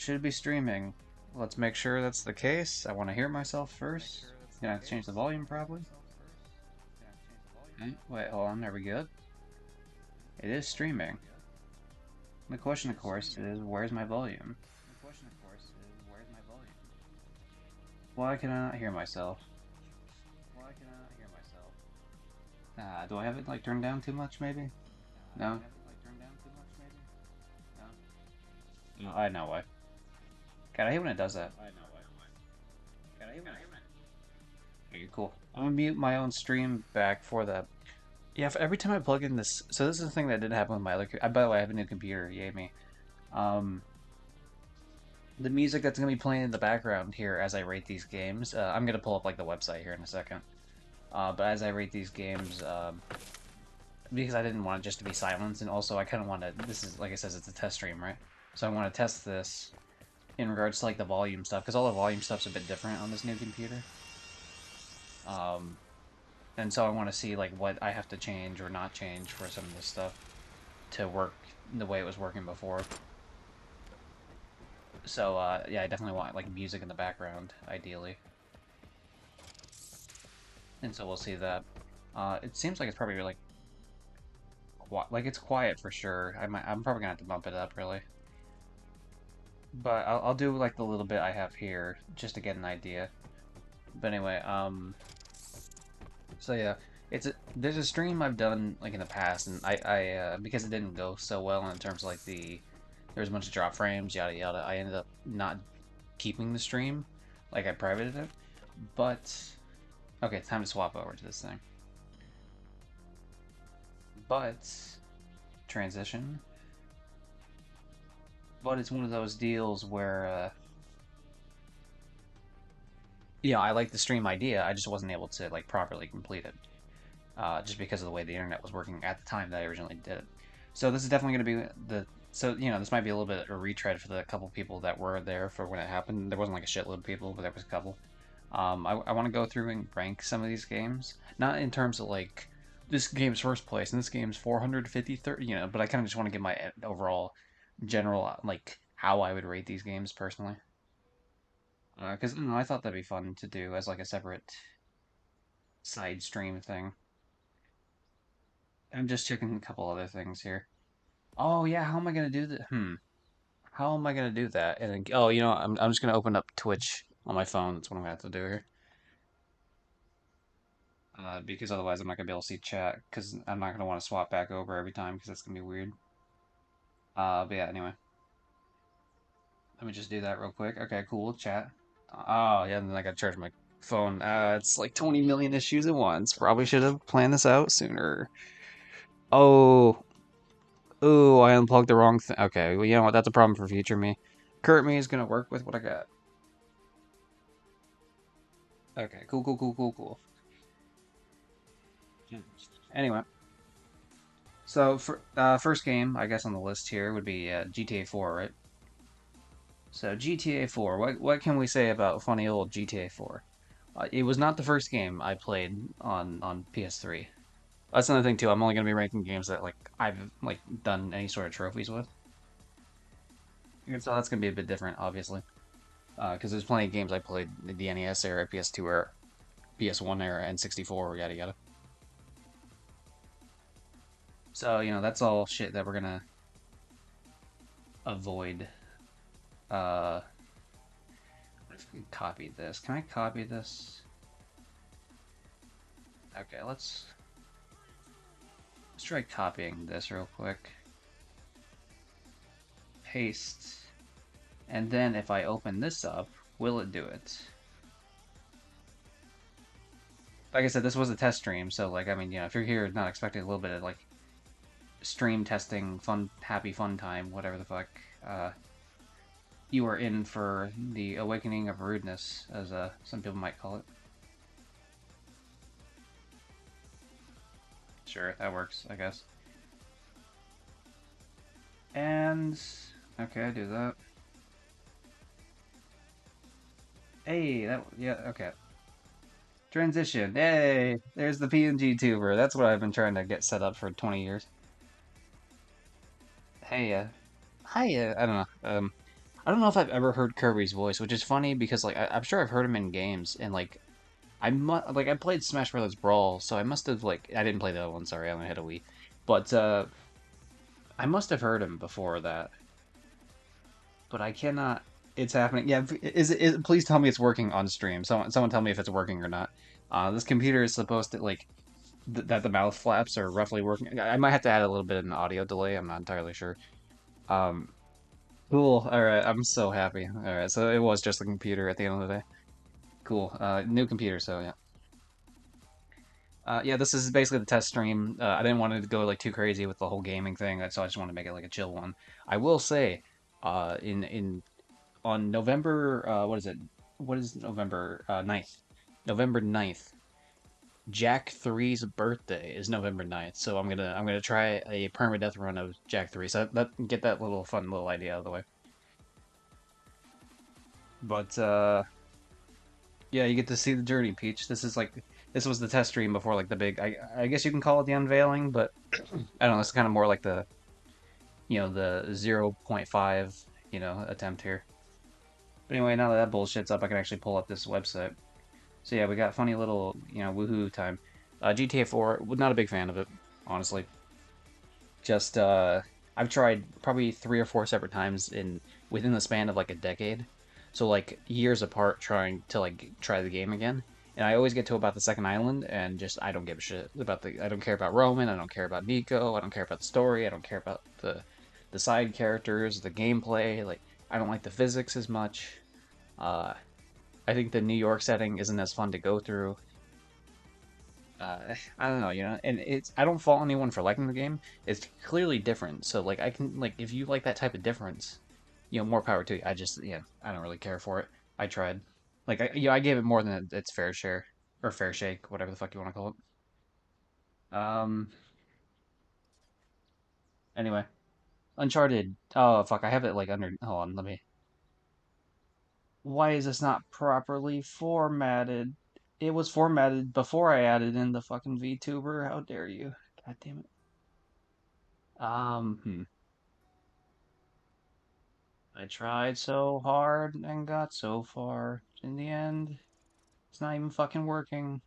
should be streaming. Let's make sure that's the case. I want to hear myself first. Gonna have to change the volume probably. Okay, wait, hold on, are we good? It is streaming. The question, of course, is where's my volume? Why can I not hear myself? Do I have it like turned down too much maybe? No? No, I know why. God, I hate when it does that. Okay, cool. I'm gonna mute my own stream back for that. Yeah, for every time I plug in this, so this is the thing that did happen with my other. By the way, I have a new computer. Yay me. Um, the music that's gonna be playing in the background here as I rate these games. I'm gonna pull up like the website here in a second. But as I rate these games, because I didn't want it just to be silence, and also I kind of want to. This is like I says, it's a test stream, right? So I want to test this in regards to like the volume stuff, because all the volume stuff's a bit different on this new computer. Um, and so I want to see like what I have to change or not change for some of this stuff to work the way it was working before. So yeah, I definitely want like music in the background, ideally. And so we'll see that. It seems like it's probably like it's quiet for sure. I'm probably gonna have to bump it up really. But I'll do like the little bit I have here just to get an idea. But anyway, so yeah, there's a stream I've done like in the past, and I because it didn't go so well in terms of like there was a bunch of drop frames, yada yada. I ended up not keeping the stream, like I privated it. But okay, time to swap over to this thing. But transition. But it's one of those deals where yeah, I like the stream idea. I just wasn't able to like properly complete it, just because of the way the internet was working at the time that I originally did it. So this is definitely going to be so this might be a little bit of a retread for the couple people that were there for when it happened. There wasn't like a shitload of people, but there was a couple. I want to go through and rank some of these games, not in terms of like this game's first place and this game's 450, 30, but I kind of just want to give my overall general like how I would rate these games personally. Because I thought that'd be fun to do as like a separate side stream thing. I'm just checking a couple other things here. Oh yeah, how am I gonna do that? How am I gonna do that? And then, oh, I'm just gonna open up Twitch on my phone. That's what I'm gonna have to do here. Because otherwise I'm not gonna be able to see chat. Because I'm not gonna want to swap back over every time because that's gonna be weird. But yeah, anyway, let me just do that real quick. Okay, cool. Chat. Oh yeah, and then I gotta charge my phone. It's like 20 million issues at once. Probably should have planned this out sooner. Oh, ooh, I unplugged the wrong thing. Okay, well, you know what? That's a problem for future me. Current me is gonna work with what I got. Okay, cool, cool, cool, cool, cool. Anyway, so for first game, I guess on the list here would be GTA 4, right? So GTA 4, what can we say about funny old GTA 4? It was not the first game I played on PS3. That's another thing too. I'm only gonna be ranking games that like I've like done any sort of trophies with. And so that's gonna be a bit different, obviously, because there's plenty of games I played the NES era, PS2 era, PS1 era, and 64, yada yada. So that's all shit that we're gonna avoid. Uh, if we copy this, can I copy this? Okay, let's try copying this real quick. Paste, and then if I open this up, will it do it? Like I said, this was a test stream, so like I mean, if you're here not expecting a little bit of like stream testing, fun, happy fun time, whatever the fuck, you are in for the awakening of rudeness, as some people might call it. Sure, that works, I guess. And okay, I do that. Hey, yeah, okay. Transition. Hey, there's the pngtuber. That's what I've been trying to get set up for 20 years. Hey, hi. I don't know. I don't know if I've ever heard Kirby's voice, which is funny because like I'm sure I've heard him in games, and like I played Smash Brothers Brawl, so I must have like I didn't play the other one. Sorry, I only had a Wii, but I must have heard him before that. But I cannot. It's happening. Yeah, please tell me it's working on stream. Someone tell me if it's working or not. This computer is supposed to like that the mouth flaps are roughly working. I might have to add a little bit of an audio delay. I'm not entirely sure. Um, cool. All right, I'm so happy. All right, so it was just the computer at the end of the day. Cool. New computer. So yeah. Yeah, this is basically the test stream. I didn't want it to go like too crazy with the whole gaming thing, so I just want to make it like a chill one. I will say, in on November, what is it? What is November 9th? November 9th. Jack 3's birthday is November 9th, so I'm gonna try a permadeath run of Jack 3. So get that little fun little idea out of the way. But yeah, you get to see the journey, Peach. This was the test stream before like the big I guess you can call it the unveiling, but I don't know, it's kind of more like the the zero point 0.5, attempt here. But anyway, now that that bullshit's up, I can actually pull up this website. So yeah, we got funny little, woohoo time. GTA 4, not a big fan of it, honestly. Just I've tried probably 3 or 4 separate times in within the span of like a decade. So like years apart trying to like try the game again. And I always get to about the second island and just I don't give a shit about I don't care about Roman, I don't care about Nico, I don't care about the story, I don't care about the side characters, the gameplay, like I don't like the physics as much. Uh I think the New York setting isn't as fun to go through. I don't know, and it's I don't fault anyone for liking the game. It's clearly different, so like I can like if you like that type of difference, more power to you. I just I don't really care for it. I tried, like I gave it more than its fair share or fair shake, whatever the fuck you want to call it. Anyway, Uncharted. Oh fuck, I have it like under. Hold on, let me. Why is this not properly formatted? It was formatted before I added in the fucking VTuber. How dare you? God damn it. Hmm. I tried so hard and got so far. In the end, it's not even fucking working.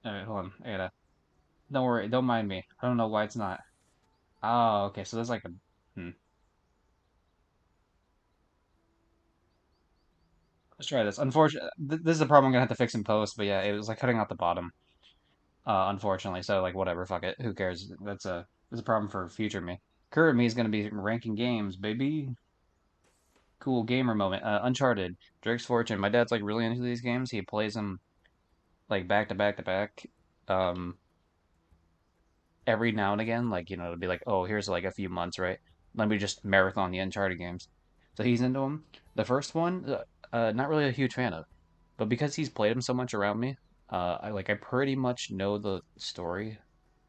Alright, hold on. I gotta. Don't worry, don't mind me. I don't know why it's not. Oh, okay, so there's like a. Hmm. Let's try this. Unfortunately, this is a problem I'm gonna have to fix in post, but yeah, it was like cutting out the bottom. Unfortunately, so like whatever, fuck it. Who cares? That's a problem for future me. Current me is gonna be ranking games, baby. Cool gamer moment. Uncharted, Drake's Fortune. My dad's like really into these games. He plays them like back to back to back. Um, every now and again, like it'll be like, oh, here's like a few months, right? Let me just marathon the Uncharted games. So he's into them. The first one, not really a huge fan of, but because he's played them so much around me, I pretty much know the story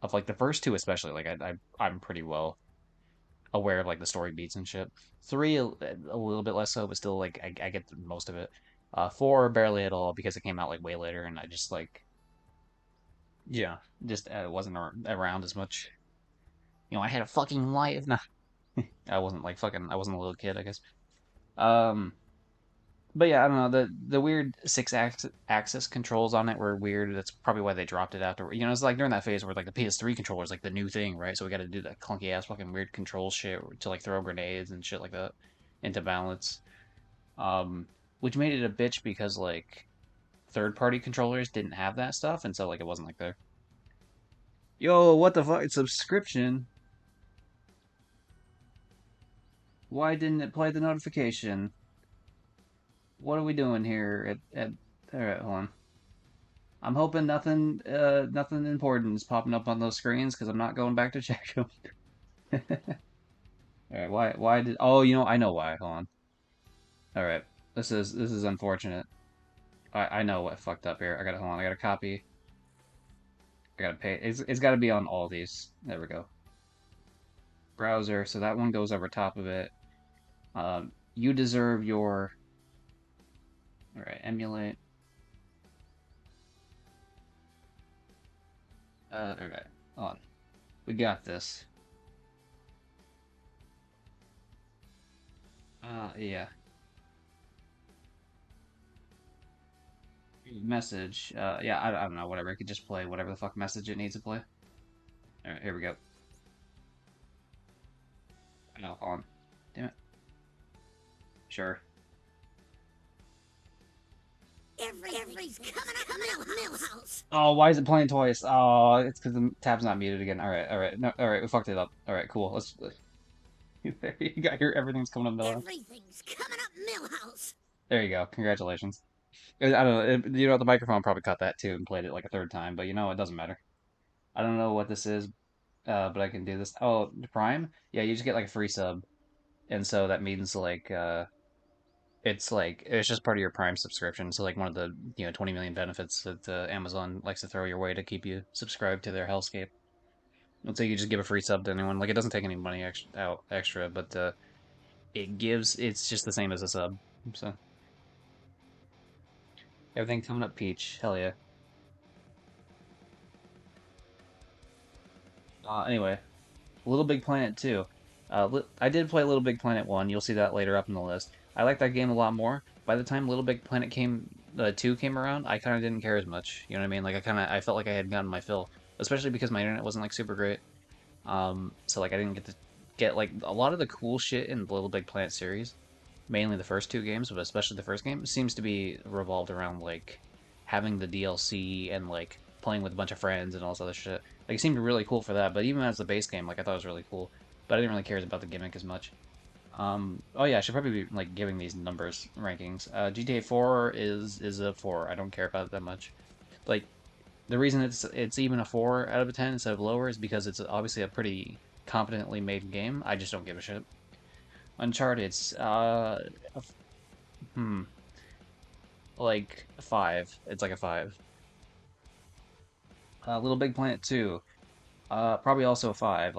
of like the first two, especially. Like I'm pretty well aware of like the story beats and shit. Three a little bit less so, but still like I get most of it. Four barely at all because it came out like way later, and I just like yeah, just wasn't around as much. I had a fucking life. Nah, I wasn't like fucking. I wasn't a little kid, I guess. Um, but yeah, I don't know. The weird six axis controls on it were weird. That's probably why they dropped it after. It's like during that phase where like the PS3 controller is like the new thing, right? So we got to do that clunky ass fucking weird control shit to like throw grenades and shit like that into balance. Um, which made it a bitch because like third party controllers didn't have that stuff, and so like it wasn't like there. Yo, what the fuck? It's subscription. Why didn't it play the notification? What are we doing here? All right, hold on. I'm hoping nothing important is popping up on those screens because I'm not going back to check them. All right, why did? Oh, I know why. Hold on. All right, this is unfortunate. I know what fucked up here. I gotta hold on. I gotta copy. I gotta pay. It's got to be on all these. There we go. Browser. So that one goes over top of it. You deserve your. All right, emulate. All right, hold on. We got this. Yeah. Message. Yeah, I don't know, whatever. It could just play whatever the fuck message it needs to play. Alright, here we go. Oh, hold on. Damn it. Sure. Everybody's coming up, Millhouse. Oh, why is it playing twice? Oh, it's because the tab's not muted again. Alright. No, alright, we fucked it up. Alright, cool. There you got your everything's coming up, Miller. Everything's coming up, Millhouse. There you go. Congratulations. I don't know. You know, the microphone probably caught that too and played it like a third time, but you know, it doesn't matter. I don't know what this is, but I can do this. Oh, Prime? Yeah, you just get like a free sub. And so that means it's just part of your Prime subscription. So like one of the 20 million benefits that Amazon likes to throw your way to keep you subscribed to their hellscape. And so you just give a free sub to anyone. Like it doesn't take any money extra, but it's just the same as a sub. So everything coming up peach. Hell yeah. Anyway, Little Big Planet 2. I did play Little Big Planet 1. You'll see that later up in the list. I like that game a lot more. By the time Little Big Planet 2 came around, I kind of didn't care as much. You know what I mean? Like I felt like I had gotten my fill, especially because my internet wasn't like super great. So like I didn't get to get like a lot of the cool shit in the Little Big Planet series, mainly the first two games, but especially the first game, seems to be revolved around like having the DLC and like playing with a bunch of friends and all this other shit. Like it seemed really cool for that, but even as the base game, like I thought it was really cool. But I didn't really care about the gimmick as much. Oh yeah, I should probably be like giving these numbers rankings. GTA 4 is a 4. I don't care about it that much. Like the reason it's even a 4 out of a 10 instead of lower is because it's obviously a pretty competently made game. I just don't give a shit. Uncharted's hmm like a 5. It's like a 5. Little Big Planet 2. Probably also a 5.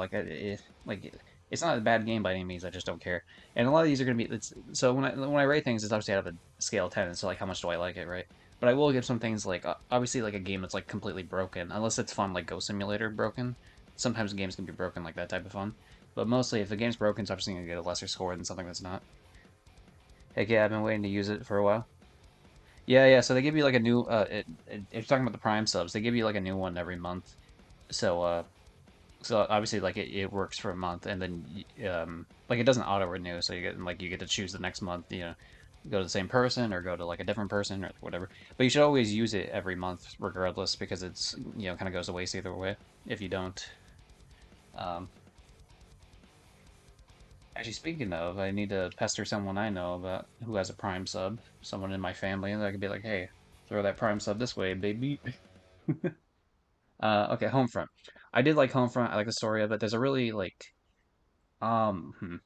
It's not a bad game by any means. I just don't care. And a lot of these are gonna be. So when I rate things, it's obviously out of a scale of 10. So like, how much do I like it, right? But I will give some things like obviously like a game that's like completely broken, unless it's fun like Ghost Simulator broken. Sometimes games can be broken like that type of fun. But mostly, if the game's broken, it's obviously gonna get a lesser score than something that's not. Heck yeah, I've been waiting to use it for a while. Yeah. So they give you like a new. If you're talking about the Prime subs, they give you like a new one every month. So so obviously like it works for a month and then like it doesn't auto renew, so you get to choose the next month, go to the same person or go to like a different person or whatever. But you should always use it every month regardless because it's kind of goes to waste either way if you don't. Um, Actually, speaking of, I need to pester someone I know about who has a Prime sub, someone in my family, and I could be like, hey, throw that Prime sub this way, baby. Okay, Homefront. I did like Homefront. I like the story of it. There's a really like um. hmm,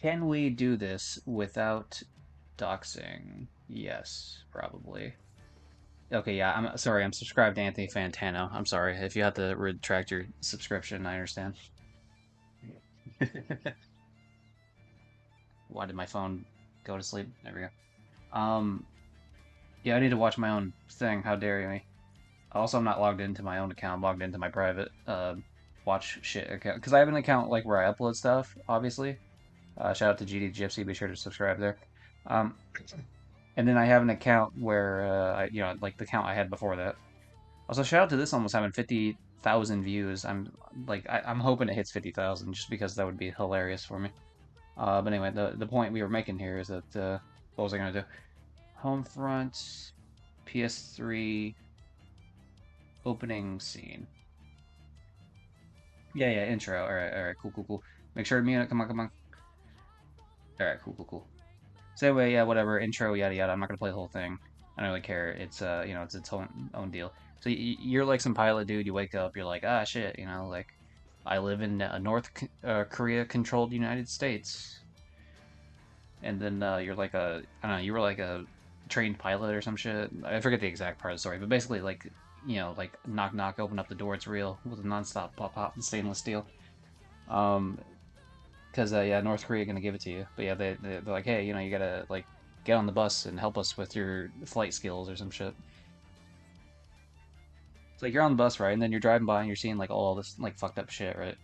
Can we do this without doxing? Yes, probably. Okay, yeah, I'm sorry. I'm subscribed to Anthony Fantano. I'm sorry. If you have to retract your subscription, I understand. Why did my phone go to sleep? There we go. Yeah, I need to watch my own thing. How dare you me? Also, I'm not logged into my own account. I'm logged into my private watch shit account because I have an account like where I upload stuff, obviously. Shout out to GD Gypsy. Be sure to subscribe there. Um, and then I have an account where like the account I had before that. Also, shout out to this almost having 50,000 views. I'm hoping it hits 50,000 just because that would be hilarious for me. But anyway, the point we were making here is that what was I gonna do? Homefront, PS3 opening scene. Yeah, intro. All right, cool. Make sure to mute it. Come on. All right, cool. So anyway, yeah, whatever. Intro, yada yada. I'm not gonna play the whole thing. I don't really care. It's it's its own deal. So you're like some pilot dude. You wake up, you're like, ah, shit. Like I live in North Korea controlled United States, and then you're like I don't know. You were like a trained pilot or some shit. I forget the exact part of the story, but basically like like knock knock, open up the door. It's real with a nonstop pop stainless steel. Um, because yeah, North Korea gonna give it to you. But yeah, they're like, hey, you gotta like get on the bus and help us with your flight skills or some shit. It's like you're on the bus, right? And then you're driving by and you're seeing like all this like fucked up shit, right?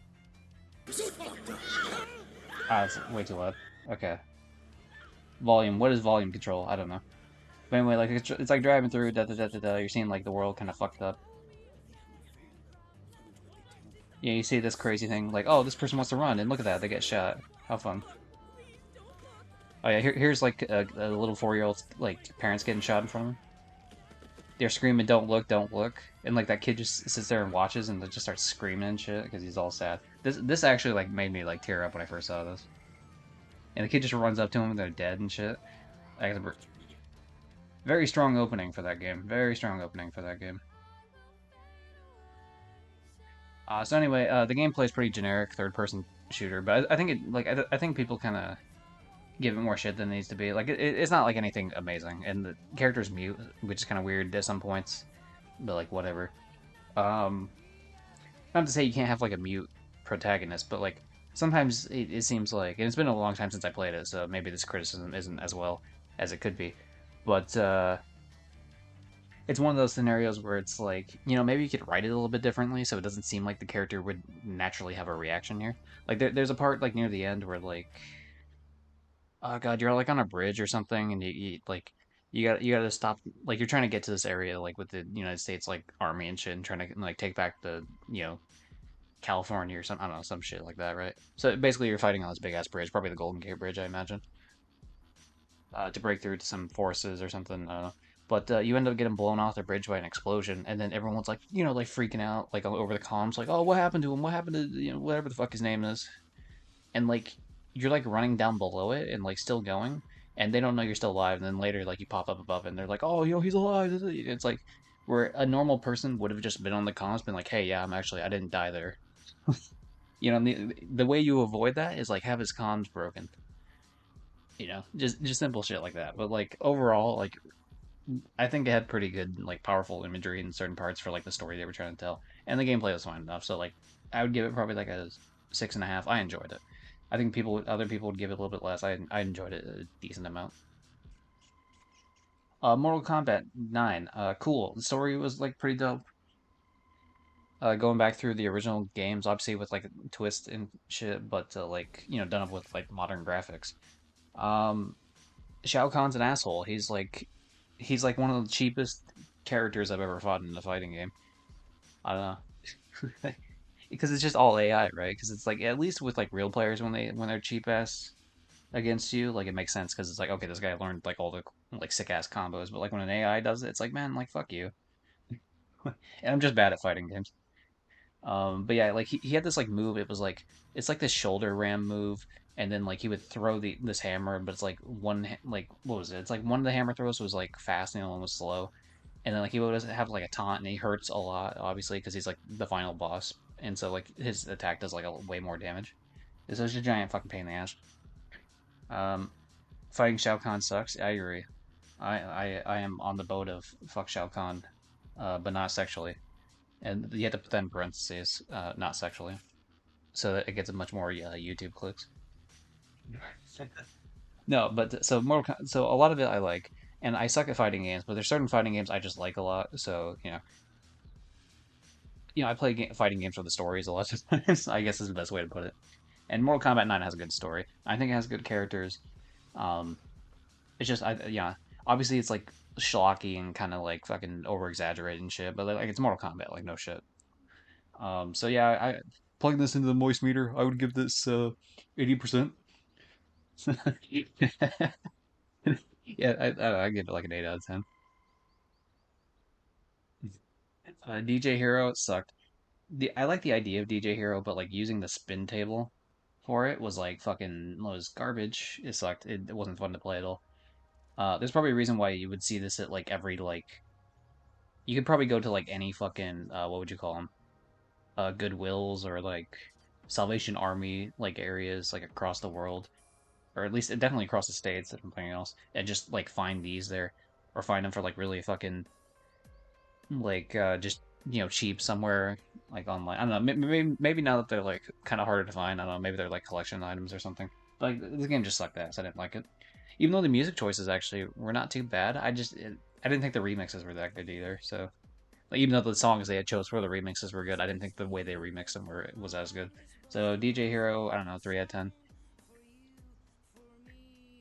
Ah, it's way too loud. Okay. Volume. What is volume control? I don't know. But anyway, like it's like driving through, da da da da da. You're seeing like the world kind of fucked up. Yeah, you see this crazy thing, like, oh, this person wants to run, and look at that, they get shot. How fun. Oh yeah, here's like a little 4-year-old like parents getting shot in front of them. They're screaming, "Don't look, don't look!" And like that kid just sits there and watches, and just starts screaming and shit because he's all sad. This actually like made me like tear up when I first saw this. And the kid just runs up to him, and they're dead and shit. Like, very strong opening for that game. Very strong opening for that game. So anyway, the gameplay is pretty generic, third-person shooter, but I think it like I think people kind of give it more shit than it needs to be. Like it's not like anything amazing, and the character's mute, which is kind of weird at some points, but like whatever. Um, Not to say you can't have like a mute protagonist, but like sometimes it seems like, and it's been a long time since I played it, so maybe this criticism isn't as well as it could be, but it's one of those scenarios where it's like, maybe you could write it a little bit differently so it doesn't seem like the character would naturally have a reaction here. Like there's a part like near the end where like, oh god, you're like on a bridge or something, and you like you got to stop, like you're trying to get to this area like with the United States like army and shit, and trying to like take back the California or something. I don't know, some shit like that, right? So basically, you're fighting on this big ass bridge, probably the Golden Gate Bridge, I imagine, to break through to some forces or something. I don't know. But you end up getting blown off the bridge by an explosion, and then everyone's like, like freaking out, like over the comms, like, oh, what happened to him? What happened to whatever the fuck his name is? And like you're like running down below it and like still going, and they don't know you're still alive. And then later, like you pop up above it, and they're like, "Oh, he's alive." It's like where a normal person would have just been on the comms, been like, "Hey, yeah, I didn't die there." And the way you avoid that is like have his comms broken. Just simple shit like that. But like overall, like I think it had pretty good like powerful imagery in certain parts for like the story they were trying to tell, and the gameplay was fine enough. So like I would give it probably like a 6.5. I enjoyed it. I think other people would give it a little bit less. I enjoyed it a decent amount. Mortal Kombat 9. Cool. The story was like pretty dope. Going back through the original games, obviously with like twists and shit, but like done up with like modern graphics. Um, Shao Kahn's an asshole. He's like one of the cheapest characters I've ever fought in a fighting game. I don't know. Because it's just all AI, right? Because it's like at least with like real players when they're cheap ass against you, like it makes sense because it's like okay, this guy learned like all the like sick ass combos, but like when an AI does it, it's like man, like fuck you. And I'm just bad at fighting games. But yeah, like he had this like move. It was like it's like this shoulder ram move, and then like he would throw this hammer, but it's like like what was it? It's like one of the hammer throws was like fast and the other one was slow, and then like he would have like a taunt, and he hurts a lot, obviously, because he's like the final boss, and so like his attack does like way more damage. It's such a giant fucking pain in the ass. Um, Fighting Shao Kahn sucks. I agree. I am on the boat of fuck Shao Kahn, but not sexually, and you have to put that in parentheses, not sexually, so that it gets a much more YouTube clicks. No, but so a lot of it I like, and I suck at fighting games, but there's certain fighting games I just like a lot. So I play fighting games for the stories a lot of times. I guess is the best way to put it. And Mortal Kombat 9 has a good story. I think it has good characters. Um, it's just obviously it's like schlocky and kind of like fucking over exaggerated and shit, but like it's Mortal Kombat, like no shit. So yeah, I plug this into the moist meter. I would give this 80%. Yeah, I give it like an 8 out of 10. DJ Hero sucked. I like the idea of DJ Hero, but like using the spin table for it was like fucking was garbage. It sucked. It wasn't fun to play at all. There's probably a reason why you would see this at like every like you could probably go to like any fucking what would you call them? Goodwills or like Salvation Army like areas like across the world, or at least definitely across the states if nothing else, and just like find these there, or find them for like really fucking like just cheap somewhere like online. I don't know. Maybe now that they're like kind of harder to find. I don't know. Maybe they're like collection items or something. But like the game just sucked ass. I didn't like it. Even though the music choices actually were not too bad, I didn't think the remixes were that good either. So like even though the songs they had chose for the remixes were good, I didn't think the way they remixed them was as good. So DJ Hero, I don't know, 3 out of 10.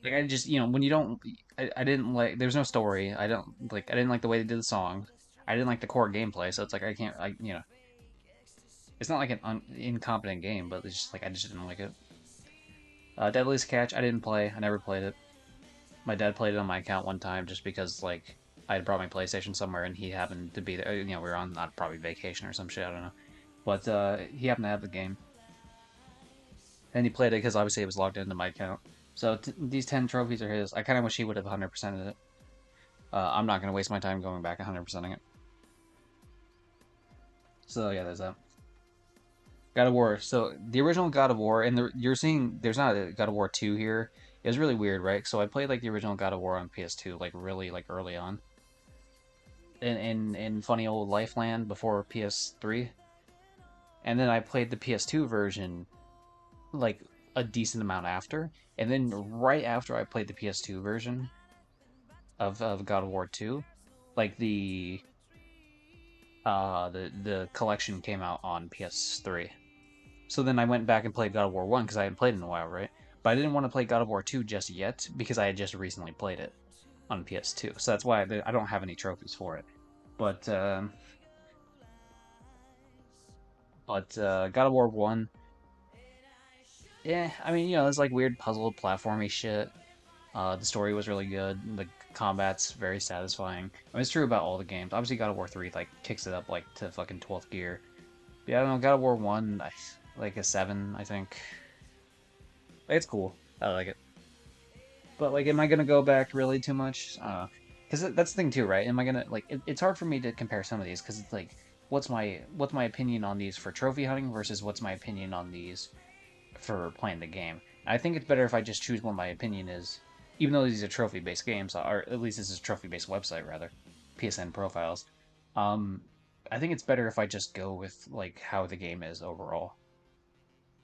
Like I just, when you don't, I didn't like. There's no story. I didn't like the way they did the songs. I didn't like the core gameplay. So it's like I can't. It's not like an incompetent game, but it's just like I just didn't like it. Deadliest Catch, I didn't play. I never played it. My dad played it on my account one time just because like I had brought my PlayStation somewhere and he happened to be there. We were on not probably vacation or some shit. I don't know, but he happened to have the game and he played it because obviously it was logged into my account. So these 10 trophies are his. I kind of wish he would have 100%ed it. I'm not gonna waste my time going back 100%ing it. So yeah, there's that. God of War. So the original God of War, and you're seeing there's not a God of War 2 here. It was really weird, right? So I played like the original God of War on PS2, like really like early on, in funny old Lifeland before PS3, and then I played the PS2 version like a decent amount after, and then right after I played the PS2 version of God of War 2, like the collection came out on PS3. So then I went back and played God of War 1 because I hadn't played it in a while, right? But I didn't want to play God of War 2 just yet because I had just recently played it on PS2. So that's why I don't have any trophies for it. But God of War 1, yeah, I mean, it's like weird puzzle platformy shit. The story was really good. The combat's very satisfying. I mean, it's true about all the games. Obviously, God of War 3 like kicks it up like to fucking 12th gear. But yeah, I don't know. God of War 1, like a 7, I think. It's cool. I like it. But like, am I gonna go back really too much? Because that's the thing too, right? Am I gonna like? It's hard for me to compare some of these because it's like, what's my opinion on these for trophy hunting versus what's my opinion on these for playing the game. I think it's better if I just choose what my opinion is, even though these are trophy-based games, or at least this is a trophy-based website rather, PSN profiles. Um, I think it's better if I just go with like how the game is overall.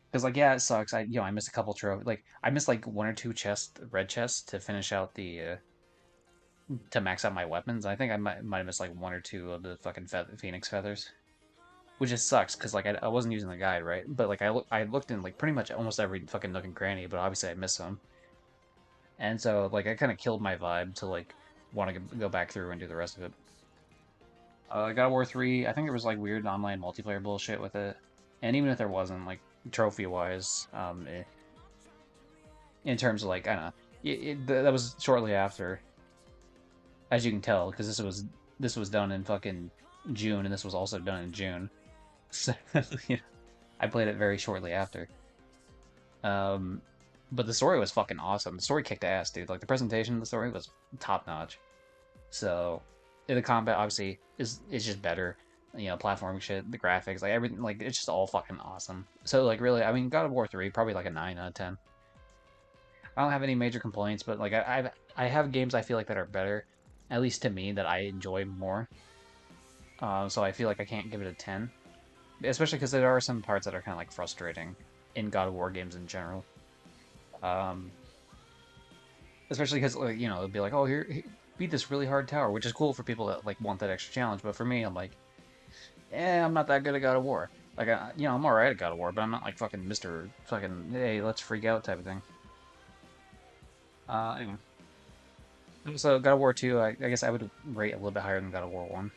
Because like yeah, it sucks. I missed a couple trophies. Like I missed like one or two red chests to finish out the to max out my weapons. I think I might have missed like one or two of the fucking phoenix feathers, which just sucks because like I wasn't using the guide right, but like I looked in like pretty much almost every fucking nook and cranny, but obviously I missed some, and so like I kind of killed my vibe to like want to go back through and do the rest of it. God of War 3, I think there was like weird online multiplayer bullshit with it, and even if there wasn't, like trophy wise, in terms of like I don't know, that was shortly after, as you can tell, because this was done in fucking June, and this was also done in June, so I played it very shortly after. Um, but the story was fucking awesome. The story kicked ass, dude. Like the presentation of the story was top notch. So the combat obviously is just better. Platforming shit, the graphics, like everything, like it's just all fucking awesome. So like really, I mean, God of War 3 probably like a 9 out of 10. I don't have any major complaints, but like I have games I feel like that are better, at least to me, that I enjoy more. So I feel like I can't give it a 10, especially because there are some parts that are kind of like frustrating in God of War games in general. Um, Especially because like, it'll be like, oh, beat this really hard tower, which is cool for people that like want that extra challenge. But for me, I'm like, I'm not that good at God of War. Like, I'm all right at God of War, but I'm not like fucking Mister fucking hey, let's freak out type of thing. Anyway, so God of War 2, I guess I would rate a little bit higher than God of War 1.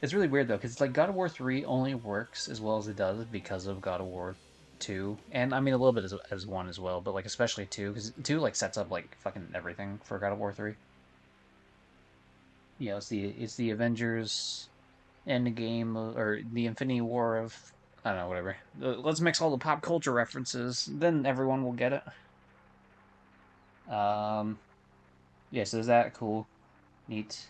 It's really weird though, because it's like God of War 3 only works as well as it does because of God of War 2, and I mean a little bit as 1 as well, but like especially 2, because 2 like sets up like fucking everything for God of War 3. It's the Avengers Endgame or the Infinity War of I don't know whatever. Let's mix all the pop culture references, then everyone will get it. Um, yeah, so is that cool? Neat.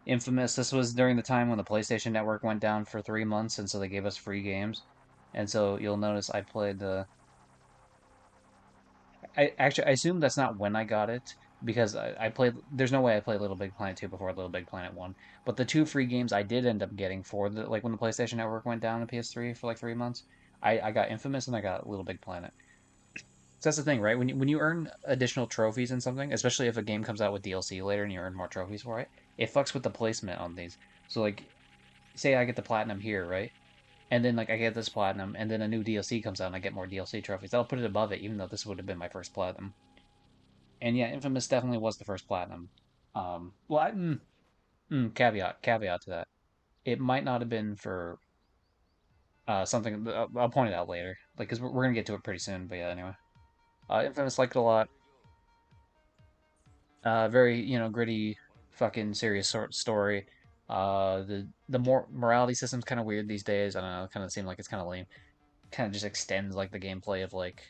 Infamous. This was during the time when the PlayStation Network went down for 3 months, and so they gave us free games. And so you'll notice I played the. I assume that's not when I got it because I played. There's no way I played Little Big Planet 2 before Little Big Planet 1. But the two free games I did end up getting for the like when the PlayStation Network went down on PS3 for like 3 months, I got Infamous and I got Little Big Planet. So that's the thing, right? When you earn additional trophies in something, especially if a game comes out with DLC later and you earn more trophies for it, it fucks with the placement on these. So like say I get the platinum here, right? And then like I get this platinum, and then a new DLC comes out, and I get more DLC trophies. I'll put it above it, even though this would have been my first platinum. And yeah, Infamous definitely was the first platinum. Well, caveat to that. It might not have been for something. I'll point it out later, like because we're gonna get to it pretty soon. But yeah, anyway, Infamous liked it a lot. Very gritty, fucking serious sort story. The more morality system's kind of weird these days. I don't know. It kind of seemed like it's kind of lame. Kind of just extends like the gameplay of like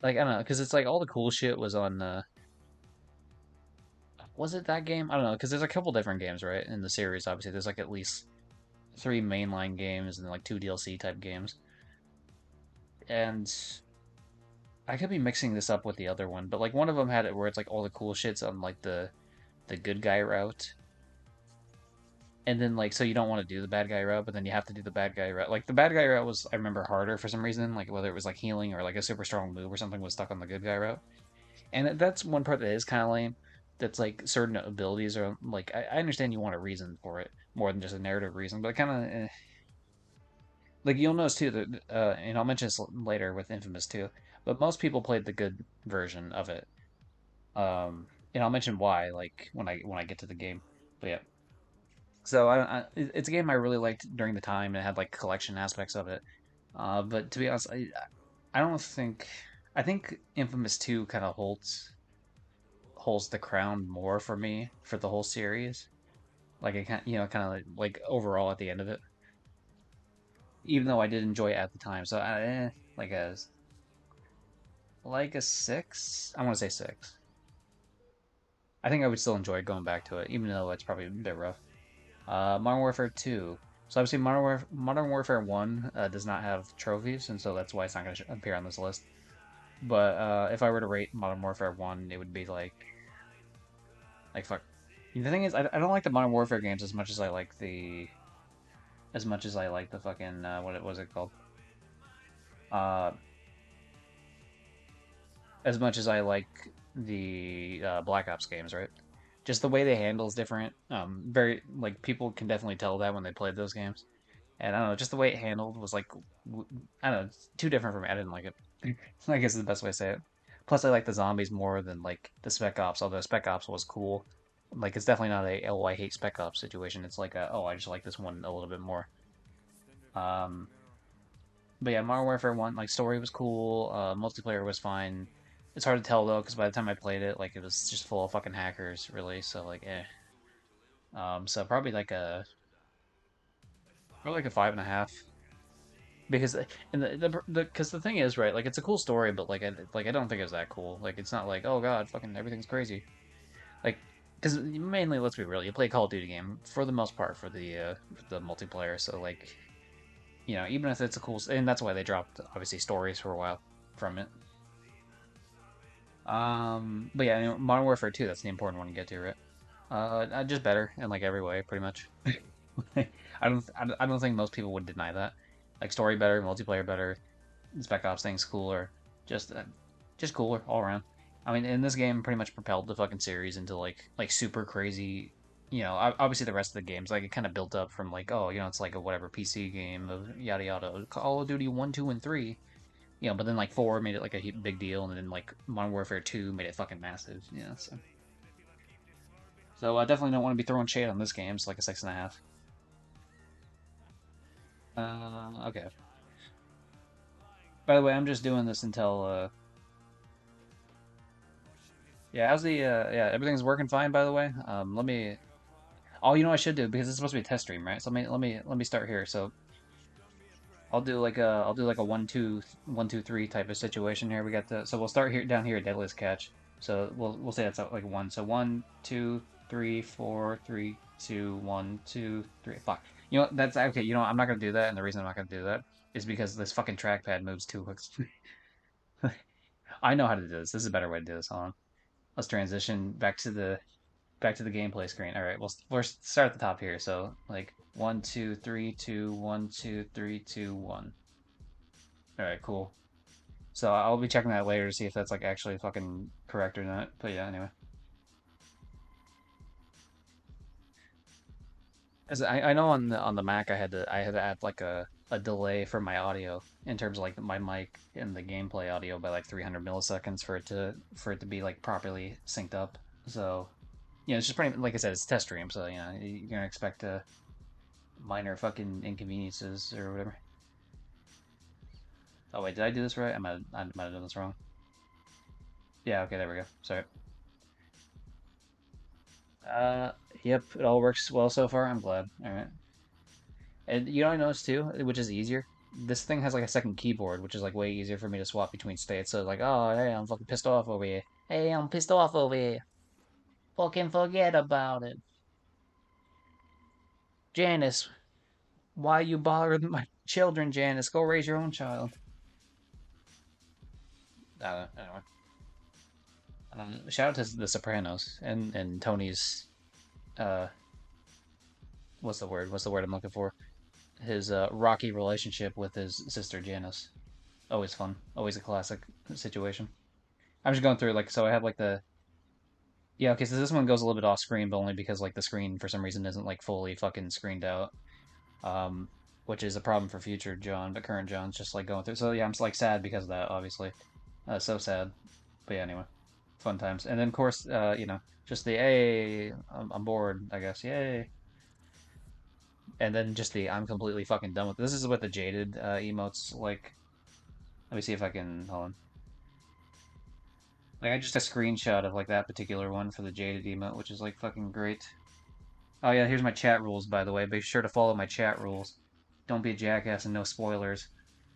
I don't know because it's like all the cool shit was on. Was it that game? I don't know because there's a couple different games right in the series. Obviously, there's like at least three mainline games and then like two DLC type games. And I could be mixing this up with the other one, but like one of them had it where it's like all the cool shits on like the good guy route, and then like so you don't want to do the bad guy route, but then you have to do the bad guy route. Like the bad guy route was I remember harder for some reason, like whether it was like healing or like a super strong move or something was stuck on the good guy route, and that's one part that is kind of lame. That's like certain abilities are like I understand you want a reason for it more than just a narrative reason, but kind of like you'll notice too that and I'll mention this later with Infamous too, but most people played the good version of it. And I'll mention why like when I get to the game. But yeah. So it's a game I really liked during the time and it had like collection aspects of it. But to be honest, I don't think I think Infamous 2 kind of holds the crown more for me for the whole series. Like it kind kind of like overall at the end of it, even though I did enjoy it at the time. So like a 6. I want to say 6. I think I would still enjoy going back to it, even though it's probably a bit rough. Modern Warfare 2. So obviously Modern Warfare 1 does not have trophies, and so that's why it's not going to appear on this list. But if I were to rate Modern Warfare 1, it would be like fuck. The thing is, I don't like the Modern Warfare games as much as I like the fucking what it was it called? Uh, as much as I like the Black Ops games, right? Just the way they handle is different. Very like people can definitely tell that when they played those games. And I don't know, just the way it handled was like, I don't know, it's too different from me. I didn't like it. I guess is the best way to say it. Plus, I like the zombies more than like the Spec Ops, although Spec Ops was cool. Like, it's definitely not a, oh, I hate Spec Ops situation. It's like a, oh, I just like this one a little bit more. Um, but yeah, Modern Warfare 1, like, story was cool. Multiplayer was fine. It's hard to tell, though, because by the time I played it, like, it was just full of fucking hackers, really. So, like, eh. So probably like a 5.5. Because and because the thing is right like it's a cool story but like I don't think it's that cool like it's not like oh god fucking everything's crazy like because mainly let's be real you play a Call of Duty game for the most part for the multiplayer so like even if it's a cool and that's why they dropped obviously stories for a while from it but yeah Modern Warfare 2 that's the important one to get to right just better in like every way pretty much I don't think most people would deny that like story better multiplayer better Spec Ops thing's cooler. Just just cooler all around. I mean, in this game, pretty much propelled the fucking series into like super crazy. Obviously the rest of the games like it kind of built up from like oh it's like a whatever PC game of yada yada Call of Duty 1, 2, and 3. But then like 4 made it like a big deal, and then like Modern Warfare 2 made it fucking massive. So I definitely don't want to be throwing shade on this game. It's like a 6.5. Okay. By the way, I'm just doing this until yeah, how's the yeah, everything's working fine by the way. Let me oh, you know what I should do because it's supposed to be a test stream, right? So let me start here. So I'll do like a 1, 2, 1, 2, 3 type of situation here. We got the so we'll start here down here at Deadliest Catch. So we'll say that's like one. So 1, 2, 3, 4, 3, 2, 1, 2, 3. Fuck. You know what? That's okay. You know what? I'm not gonna do that, and the reason I'm not gonna do that is because this fucking trackpad moves too quick. I know how to do this. This is a better way to do this. Hold on. Let's transition back to the gameplay screen. All right, we'll start at the top here. So like 1, 2, 3, 2, 1, 2, 3, 2, 1. All right, cool. So I'll be checking that later to see if that's like actually fucking correct or not. But yeah, anyway, as I know on the Mac I had to add like a a delay for my audio in terms of like my mic and the gameplay audio by like 300 milliseconds for it to be like properly synced up. So it's just pretty like I said, it's a test stream, so you're gonna expect minor fucking inconveniences or whatever. Oh wait, did I do this right? I might have done this wrong. Yeah, okay, there we go. Sorry. Uh, yep, it all works well so far. I'm glad. All right. And you know what I noticed too, which is easier. This thing has like a second keyboard, which is like way easier for me to swap between states. So like, oh hey, I'm fucking pissed off over here. Hey, I'm pissed off over here. Fucking forget about it. Janice, why you bothering my children, Janice? Go raise your own child. Anyway. Shout out to The Sopranos and Tony's uh, what's the word? What's the word I'm looking for? His rocky relationship with his sister Janice. Always fun. Always a classic situation. I'm just going through like so I have like the yeah, okay, so this one goes a little bit off screen, but only because like the screen for some reason isn't like fully fucking screened out. Um which is a problem for future John, but current John's just like going through. So yeah, I'm just like sad because of that, obviously. So sad. But yeah, anyway. Fun times. And then of course, just the hey, I'm bored, I guess. Yay. And then just the I'm completely fucking done with this. This is what the jaded emotes like. Let me see if I can hold on. Like I just a screenshot of like that particular one for the jaded emote, which is like fucking great. Oh yeah, here's my chat rules by the way. Be sure to follow my chat rules. Don't be a jackass and no spoilers.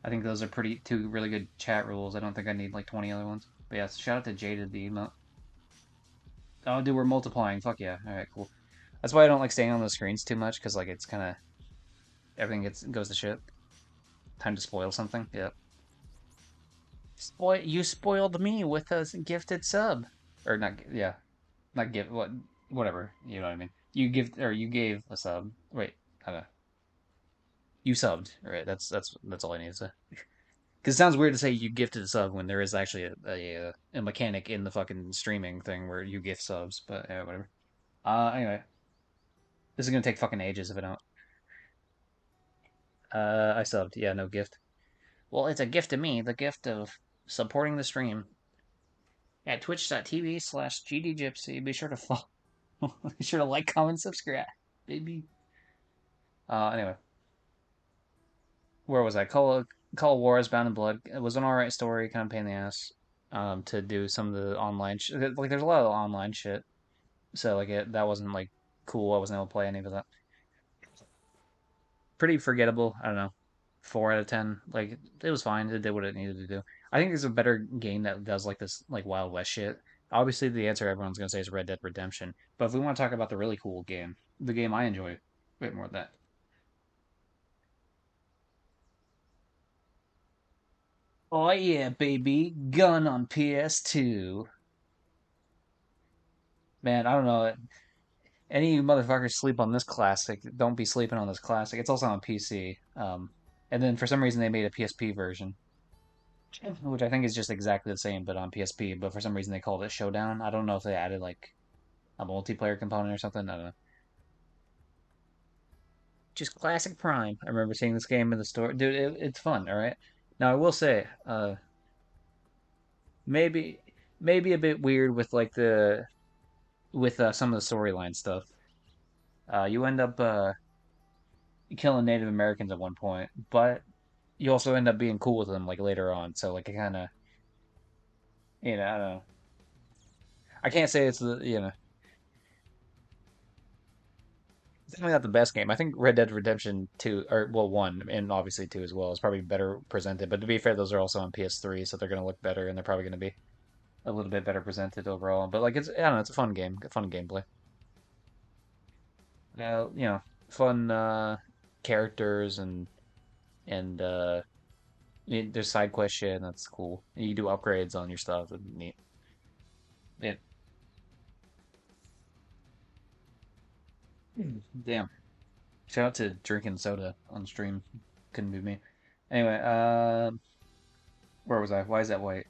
I think those are two really good chat rules. I don't think I need like 20 other ones. But yeah, shout out to Jaded the emote. Oh dude, we're multiplying. Fuck yeah. Alright, cool. That's why I don't like staying on the screens too much, because like it's kinda everything goes to shit. Time to spoil something. Yeah. You spoiled me with a gifted sub. Or not yeah. Not give whatever, you know what I mean. You gave a sub. Wait, I don't know. You subbed, right? That's all I need to say. Because it sounds weird to say you gifted a sub when there is actually a mechanic in the fucking streaming thing where you gift subs, but yeah, whatever. Anyway, this is gonna take fucking ages if I don't. I subbed. Yeah, no gift. Well, it's a gift to me, the gift of supporting the stream at twitch.tv/gdgypsy. Be sure to follow. Be sure to like, comment, subscribe, baby. Anyway, where was I? Call Wars Bound in Blood. It was an alright story, kind of pain in the ass. To do some of the online like there's a lot of online shit, so like that wasn't like cool. I wasn't able to play any of that. Pretty forgettable. I don't know, 4 out of 10. Like it was fine. It did what it needed to do. I think there's a better game that does like this like Wild West shit. Obviously, the answer everyone's gonna say is Red Dead Redemption. But if we want to talk about the really cool game, the game I enjoy a bit more than that. Oh yeah, baby, Gun on PS2. Man, I don't know. Any motherfuckers sleep on this classic, don't be sleeping on this classic. It's also on PC. And then for some reason they made a PSP version, which I think is just exactly the same, but on PSP. But for some reason they called it Showdown. I don't know if they added like a multiplayer component or something. I don't know. Just classic Prime. I remember seeing this game in the store, dude. It's fun. All right. Now I will say, maybe maybe a bit weird with like the with some of the storyline stuff. You end up killing Native Americans at one point, but you also end up being cool with them like later on. So like it kind of, I don't know. I can't say it's it's definitely not the best game. I think Red Dead Redemption 2 or well 1 and obviously 2 as well is probably better presented. But to be fair, those are also on PS3, so they're going to look better and they're probably going to be a little bit better presented overall. But like I don't know, it's a fun game, fun gameplay. Fun characters and there's side quest shit and that's cool. You do upgrades on your stuff. And neat. Yeah. Damn. Shout out to drinking soda on stream. Couldn't be me. Anyway, where was I? Why is that white?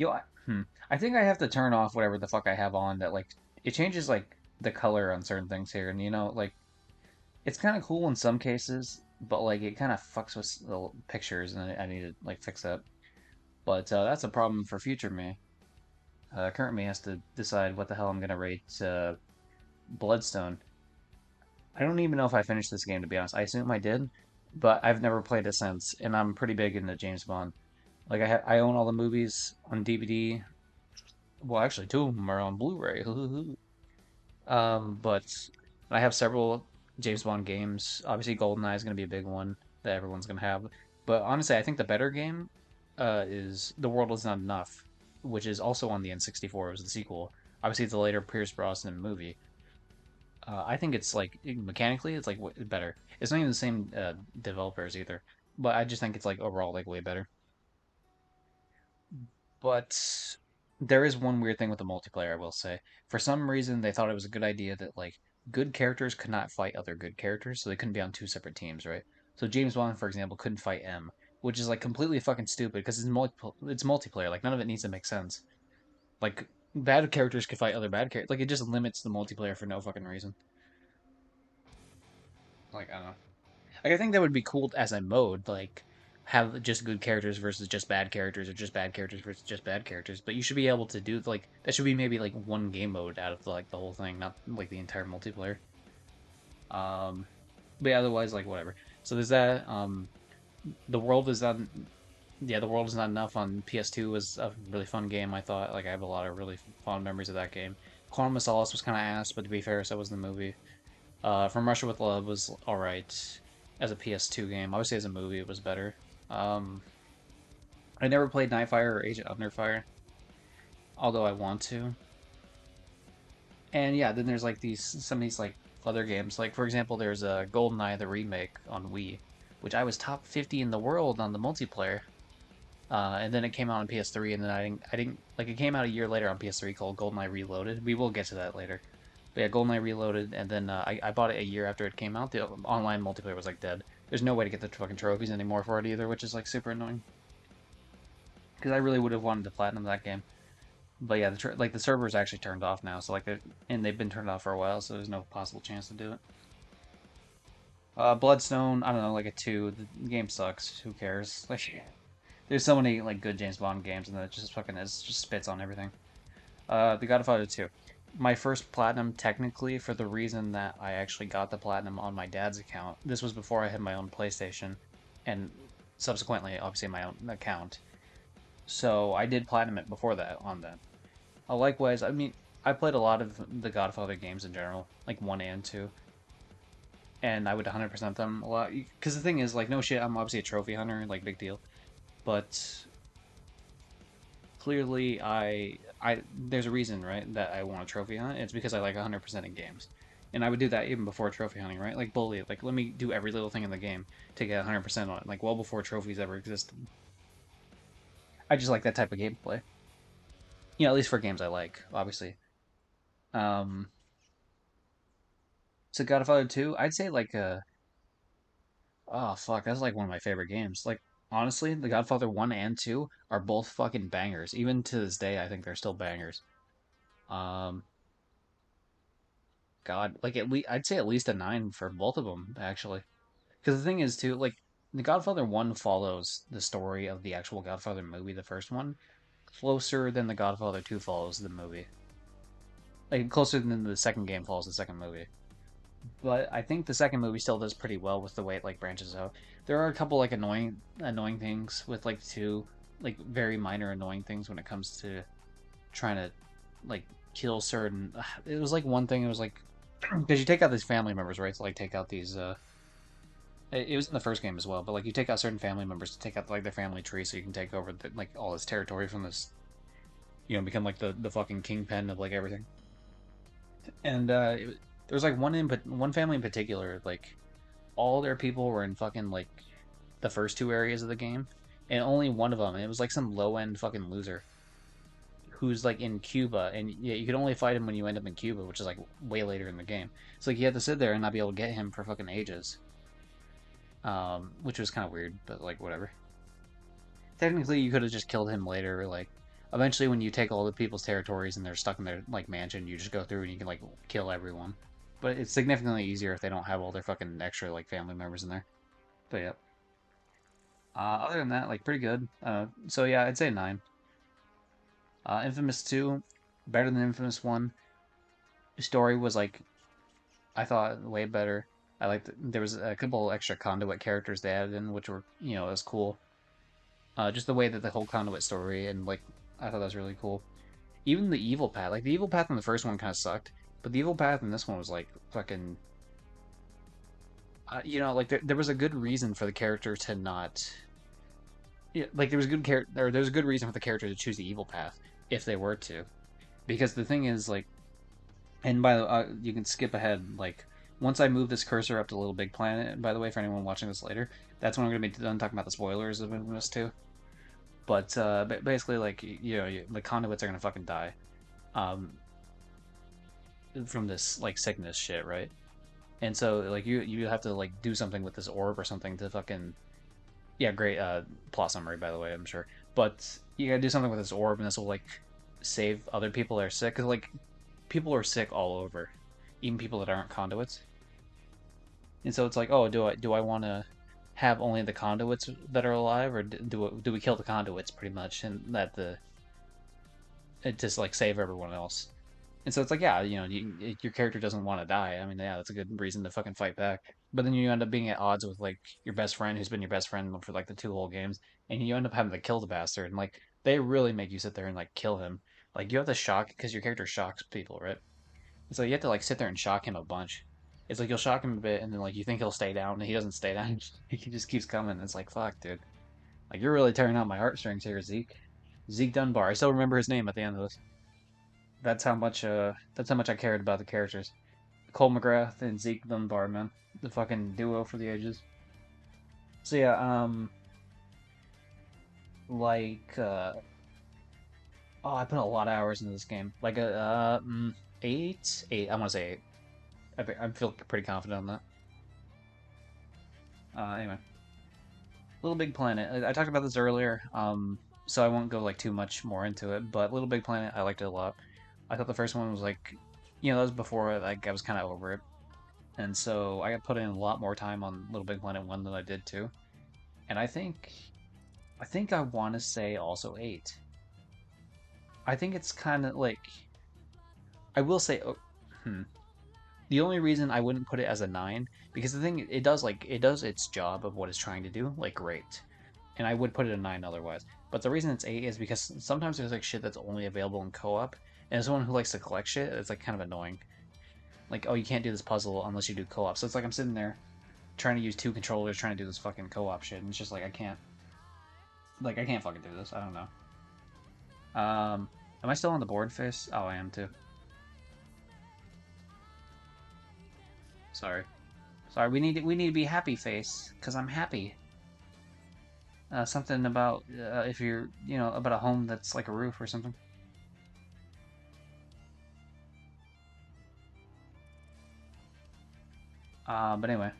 I think I have to turn off whatever the fuck I have on that like it changes like the color on certain things here, and like it's kind of cool in some cases, but like it kind of fucks with the pictures, and I need to like fix that. But that's a problem for future me. Current me has to decide what the hell I'm gonna rate Bloodstone. I don't even know if I finished this game, to be honest. I assume I did, but I've never played it since, and I'm pretty big into James Bond. Like I own all the movies on DVD. Well, actually, two of them are on Blu-ray. But I have several James Bond games. Obviously, GoldenEye is going to be a big one that everyone's going to have. But honestly, I think the better game is The World Is Not Enough, which is also on the N64. It was the sequel. Obviously, it's a later Pierce Brosnan movie. I think it's like mechanically, it's like better. It's not even the same developers either, but I just think it's like overall like way better. But there is one weird thing with the multiplayer, I will say. For some reason, they thought it was a good idea that like good characters could not fight other good characters, so they couldn't be on two separate teams, right? So James Bond, for example, couldn't fight M, which is like completely fucking stupid because it's multiplayer. Like none of it needs to make sense. Like bad characters could fight other bad characters. Like it just limits the multiplayer for no fucking reason. Like I don't know. Like I think that would be cool as a mode, like have just good characters versus just bad characters, or just bad characters versus just bad characters. But you should be able to do like that should be maybe like one game mode out of like the whole thing, not like the entire multiplayer. Um, but yeah, otherwise like whatever. So there's that. The world is not. Yeah, the world is not enough on PS2 was a really fun game. I thought like I have a lot of really fond memories of that game. Quantum of Solace was kind of ass, but to be fair, so was the movie. From Russia with Love was all right as a PS2 game. Obviously, as a movie, it was better. Um, I never played Nightfire or Agent Under Fire, although I want to. And yeah, then there's like these some of these like other games. Like for example, there's a GoldenEye the remake on Wii, which I was top 50 in the world on the multiplayer. And then it came out on PS3, and then I didn't like it came out a year later on PS3 called GoldenEye Reloaded. We will get to that later. But yeah, GoldenEye Reloaded, and then I bought it a year after it came out. The online multiplayer was like dead. There's no way to get the fucking trophies anymore for it either, which is like super annoying. Because I really would have wanted to platinum that game. But yeah, like the server is actually turned off now, so like and they've been turned off for a while, so there's no possible chance to do it. Bloodstone, I don't know, like a two. The game sucks. Who cares? Like, there's so many like good James Bond games, and that just fucking is just spits on everything. The Godfather 2. My first platinum, technically, for the reason that I actually got the platinum on my dad's account. This was before I had my own PlayStation, and subsequently, obviously, my own account. So I did platinum it before that on that. Likewise, I mean, I played a lot of the Godfather games in general, like 1 and 2, and I would 100% them a lot. Because the thing is, like, no shit, I'm obviously a trophy hunter, like, big deal. But clearly I there's a reason, right, that I want a trophy hunt. It's because I like 100% in games. And I would do that even before trophy hunting, right? Like bully, like let me do every little thing in the game to get 100% on it, like well before trophies ever existed. I just like that type of gameplay. You know, at least for games I like, obviously. Um so Godfather 2, I'd say like oh fuck, that's like one of my favorite games. Like honestly, the Godfather 1 and 2 are both fucking bangers. Even to this day, I think they're still bangers. Um God, like at least I'd say at least a nine for both of them actually. Because the thing is too, like the Godfather one follows the story of the actual Godfather movie, the first one, closer than the Godfather two follows the movie. Like closer than the second game follows the second movie. But I think the second movie still does pretty well with the way it like branches out. There are a couple like annoying things with like two like very minor annoying things when it comes to trying to like kill certain. It was like one thing. It was like because you take out these family members, right? To like take out these. It was in the first game as well, but like you take out certain family members to take out like their family tree, so you can take over like all this territory from this. You know, become like the fucking kingpin of like everything. And there was like one family in particular, like all their people were in fucking like the first two areas of the game, and only one of them. And it was like some low end fucking loser who's like in Cuba, and yeah, you could only fight him when you end up in Cuba, which is like way later in the game. So like you had to sit there and not be able to get him for fucking ages, which was kind of weird, but like whatever. Technically, you could have just killed him later. Like eventually, when you take all the people's territories and they're stuck in their like mansion, you just go through and you can like kill everyone. But it's significantly easier if they don't have all their fucking extra like family members in there. But yeah. Other than that, like pretty good. So yeah, I'd say 9. Infamous 2, better than Infamous 1. Story was like I thought way better. I liked there was a couple extra conduit characters they added in, which were it was cool. Just the way that the whole conduit story and like I thought that was really cool. Even the evil path, like the evil path in the first one kind of sucked, but the evil path in this one was like fucking. Like there was a good reason for the character to not. Yeah, like there was good character, or there was a good reason for the character to choose the evil path if they were to, because the thing is like, and by the you can skip ahead. Like once I move this cursor up to Little Big Planet, by the way, for anyone watching this later, that's when I'm gonna be done talking about the spoilers of Infamous 2. But basically, like the conduits are gonna fucking die, um, from this like sickness shit, right? And so like you have to like do something with this orb or something to fucking yeah, great plot summary by the way, I'm sure. But you gotta do something with this orb, and this will like save other people that are sick. Cause like people are sick all over, even people that aren't conduits. And so it's like, oh, do I want to have only the conduits that are alive, or do we kill the conduits pretty much, and that the it just like save everyone else? And so it's like, yeah, your character doesn't want to die. I mean, yeah, that's a good reason to fucking fight back. But then you end up being at odds with like your best friend, who's been your best friend for like the two whole games, and you end up having to kill the bastard. And like they really make you sit there and like kill him. Like you have to shock because your character shocks people, right? And so you have to like sit there and shock him a bunch. It's like you'll shock him a bit, and then like you think he'll stay down, and he doesn't stay down. He just keeps coming. It's like fuck, dude. Like you're really tearing out my heartstrings here, Zeke. Zeke Dunbar. I still remember his name at the end of this. That's how much I cared about the characters. Cole McGrath and Zeke Dunbar, man. The fucking duo for the ages. So yeah, like oh, I put a lot of hours into this game. Like 8, 8. I want to say 8. I feel pretty confident on that. Anyway, Little Big Planet. I talked about this earlier, so I won't go like too much more into it. But Little Big Planet, I liked it a lot. I thought the first one was like, that was before like I was kind of over it. And so I got put in a lot more time on Little Big Planet 1 than I did 2. And I think I want to say also 8. I think it's kind of like I will say the only reason I wouldn't put it as a 9 because the thing it does its job of what it's trying to do like great. And I would put it a 9 otherwise. But the reason it's 8 is because sometimes there's like shit that's only available in co-op, and as someone who likes to collect shit, it's like kind of annoying. Like, oh, you can't do this puzzle unless you do co-op. So it's like I'm sitting there trying to use two controllers trying to do this fucking co-op shit, and it's just like I can't fucking do this. I don't know. Am I still on the board face? Oh, I am too. Sorry, sorry. We need to be happy face because I'm happy. Something about if you're about a home that's like a roof or something. But anyway,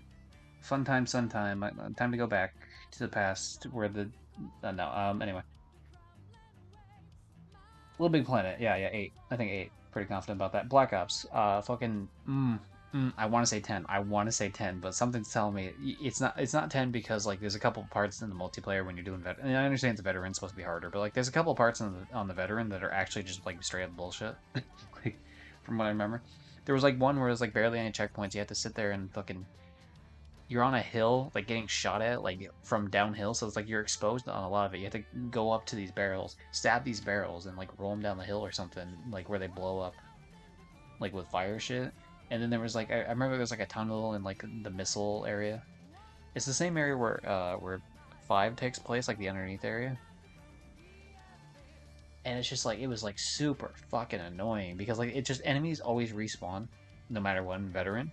fun time, sun time. Time to go back to the past where the no. Anyway, Little Big Planet. Yeah, yeah, 8. I think 8. Pretty confident about that. Black Ops. Fucking. I want to say 10. I want to say 10, but something's telling me it's not. It's not 10 because like there's a couple parts in the multiplayer when you're doing vet. And I understand the veteran's supposed to be harder, but like there's a couple parts on the veteran that are actually just like straight up bullshit. Like from what I remember, there was like one where there's like barely any checkpoints. You have to sit there and fucking you're on a hill, like getting shot at, like from downhill. So it's like you're exposed on a lot of it. You have to go up to these barrels, stab these barrels, and like roll them down the hill or something, like where they blow up, like with fire shit. And then there was like I remember there was like a tunnel in like the missile area. It's the same area where 5 takes place, like the underneath area. And it's just like it was like super fucking annoying because like it just enemies always respawn, no matter what veteran.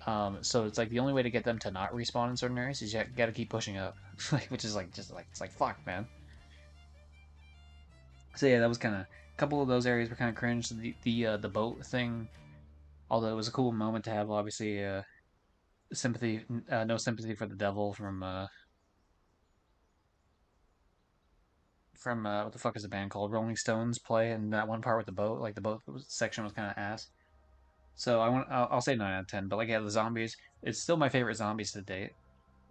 So it's like the only way to get them to not respawn in certain areas is you got to keep pushing up, which is like just like it's like fuck, man. So yeah, that was kind of a couple of those areas were kind of cringe. The boat thing, although it was a cool moment to have, obviously sympathy, no sympathy for the devil from what the fuck is the band called? Rolling Stones play, and that one part with the boat, like the boat section was kind of ass. So I'll say 9 out of 10. But like yeah, the zombies, it's still my favorite zombies to date.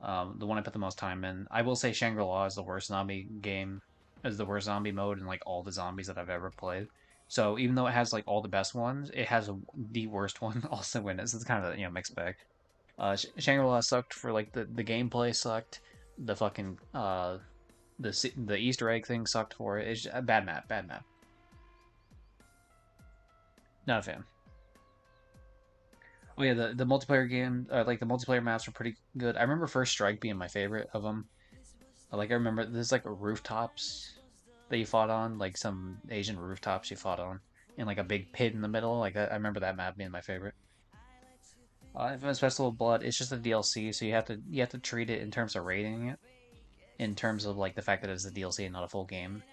The one I put the most time in. I will say Shangri-La is the worst zombie game, is the worst zombie mode in like all the zombies that I've ever played. So even though it has like all the best ones, it has the worst one also in it. So it's kind of mixed bag. Shangri-La sucked for like the gameplay sucked. The fucking the Easter egg thing sucked for it. It's just a bad map, bad map. Not a fan. Oh yeah, the multiplayer game, like the multiplayer maps are pretty good. I remember First Strike being my favorite of them. Like I remember there's like rooftops that you fought on, like some Asian rooftops you fought on, and like a big pit in the middle. Like I remember that map being my favorite. Infamous Festival of Blood, it's just a DLC, so you have to treat it in terms of rating it, in terms of like the fact that it's a DLC and not a full game.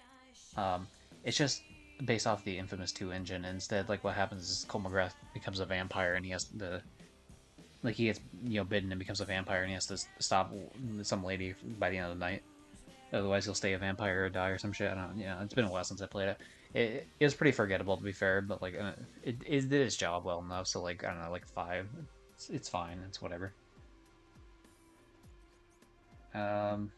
Um, it's just based off the Infamous 2 engine. Instead, like what happens is Cole McGrath becomes a vampire and he has the like he gets bitten and becomes a vampire and he has to stop some lady by the end of the night. Otherwise, he'll stay a vampire or die or some shit. I don't know. Yeah, it's been a while since I played it. It was pretty forgettable to be fair, but like it did its job well enough. So like I don't know, like five, it's fine. It's whatever. Um,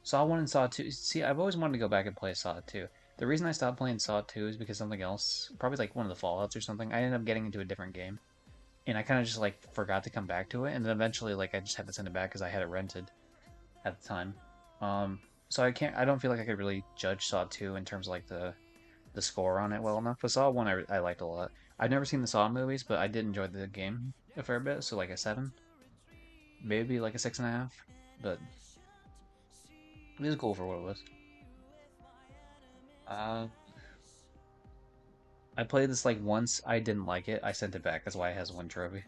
Saw one and Saw two. See, I've always wanted to go back and play Saw two. The reason I stopped playing Saw two is because something else, probably like one of the Fallout's or something. I ended up getting into a different game, and I kind of just like forgot to come back to it, and then eventually like I just had to send it back because I had it rented at the time. Um, so I don't feel like I could really judge Saw 2 in terms of like the score on it well enough. But Saw 1 I liked a lot. I've never seen the Saw movies, but I did enjoy the game a fair bit. So like a 7, maybe like a 6.5. But it was cool for what it was. Uh, I played this like once. I didn't like it. I sent it back. That's why it has one trophy.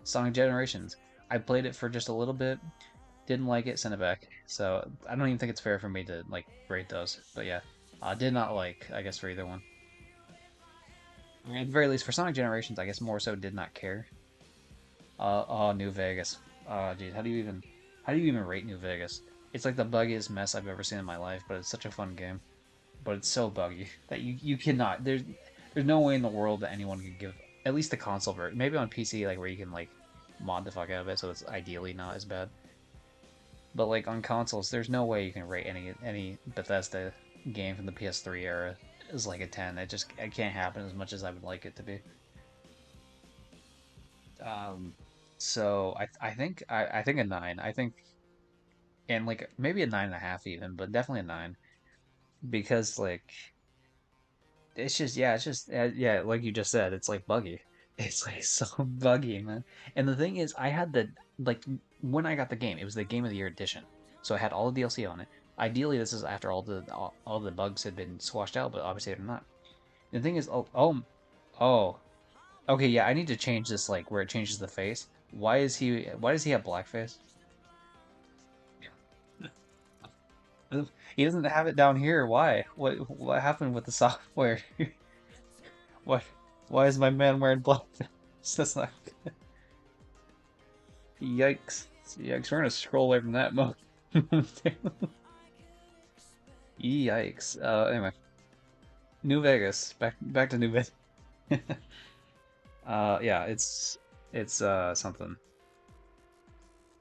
Sonic Generations. I played it for just a little bit. Didn't like it. Sent it back. So I don't even think it's fair for me to like rate those. But yeah, did not like. I guess for either one. At the very least, for Sonic Generations, I guess more so did not care. New Vegas. Dude, how do you even rate New Vegas? It's like the buggiest mess I've ever seen in my life, but it's such a fun game. But it's so buggy that you cannot. There's no way in the world that anyone could give at least the console version. Maybe on PC, like where you can like mod the fuck out of it, so it's ideally not as bad. But like on consoles, there's no way you can rate any Bethesda game from the PS3 era as like a 10. It can't happen as much as I would like it to be. Um, so I think a 9. I think and like maybe a 9.5 even, but definitely a 9 because like yeah, like you just said, it's like buggy. It's like so buggy, man. And the thing is, I had the like when I got the game, it was the Game of the Year edition, so I had all the DLC on it. Ideally, this is after all the bugs had been squashed out, but obviously they're not. The thing is, oh, okay, yeah, I need to change this like where it changes the face. Why does he have blackface? He doesn't have it down here. Why? What happened with the software? What? Why is my man wearing blackface? That's not. Yikes! Yikes! We're gonna scroll away from that mode. Yikes! Anyway, New Vegas. Back to New Vegas. Yeah, it's something.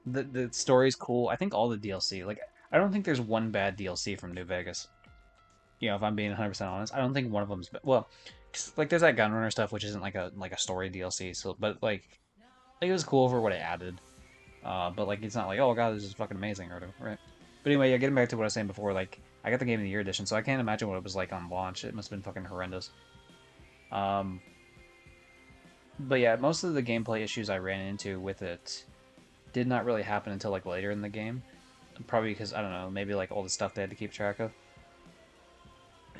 The story's cool. I think all the DLC. Like, I don't think there's one bad DLC from New Vegas. If I'm being 100% honest, I don't think one of them's well, 'cause, like there's that Gunrunner stuff which isn't like a story DLC. So, but like it was cool for what it added. But like it's not like oh god this is fucking amazing or whatever, right? But anyway, yeah, getting back to what I was saying before, like I got the Game of the Year edition, so I can't imagine what it was like on launch. It must have been fucking horrendous. Um, but yeah, most of the gameplay issues I ran into with it did not really happen until like later in the game. Probably because I don't know, maybe like all the stuff they had to keep track of.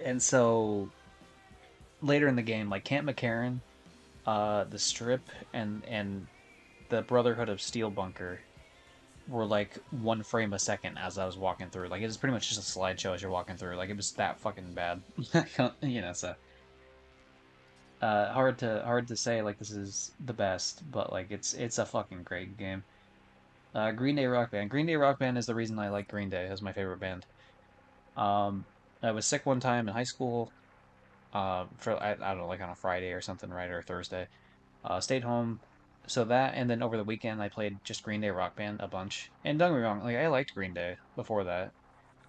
And so later in the game, like Camp McCarran, the Strip, and the Brotherhood of Steel Bunker were like one frame a second as I was walking through. Like it was pretty much just a slideshow as you're walking through. Like it was that fucking bad. So hard to say like this is the best, but like it's a fucking great game. Green Day Rock Band. Green Day Rock Band is the reason I like Green Day as my favorite band. Um, I was sick one time in high school. For I don't know, like on a Friday or something, right, or Thursday. Stayed home. So that, and then over the weekend I played just Green Day Rock Band a bunch. And don't get me wrong, like I liked Green Day before that.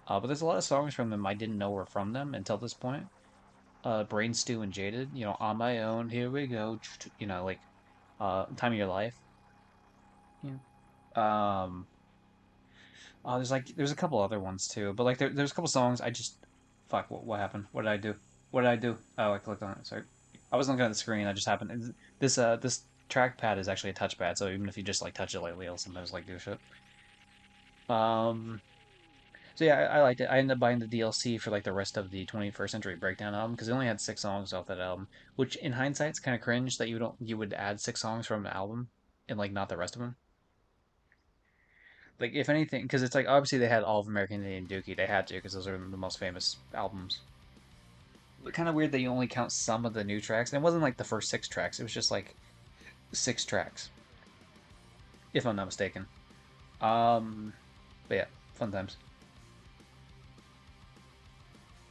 But there's a lot of songs from them I didn't know were from them until this point. Brain Stew and Jaded, On My Own, Here We Go, like Time of Your Life. Yeah. Um, there's a couple other ones too, but like there's a couple songs I just fuck. What happened? What did I do? What did I do? Oh, I clicked on it. Sorry, I wasn't looking at the screen. I just happened. This trackpad is actually a touchpad, so even if you just like touch it lightly, it'll sometimes like do shit. Um, so yeah, I liked it. I ended up buying the DLC for like the rest of the 21st Century Breakdown album because it only had 6 songs off that album, which in hindsight it's kind of cringe that you would add 6 songs from an album and like not the rest of them. Like if anything, because it's like obviously they had all of American Indian Dookie, they had to because those are the most famous albums. But kind of weird that you only count some of the new tracks. And it wasn't like the first 6 tracks; it was just like 6 tracks, if I'm not mistaken. Um, but yeah, fun times.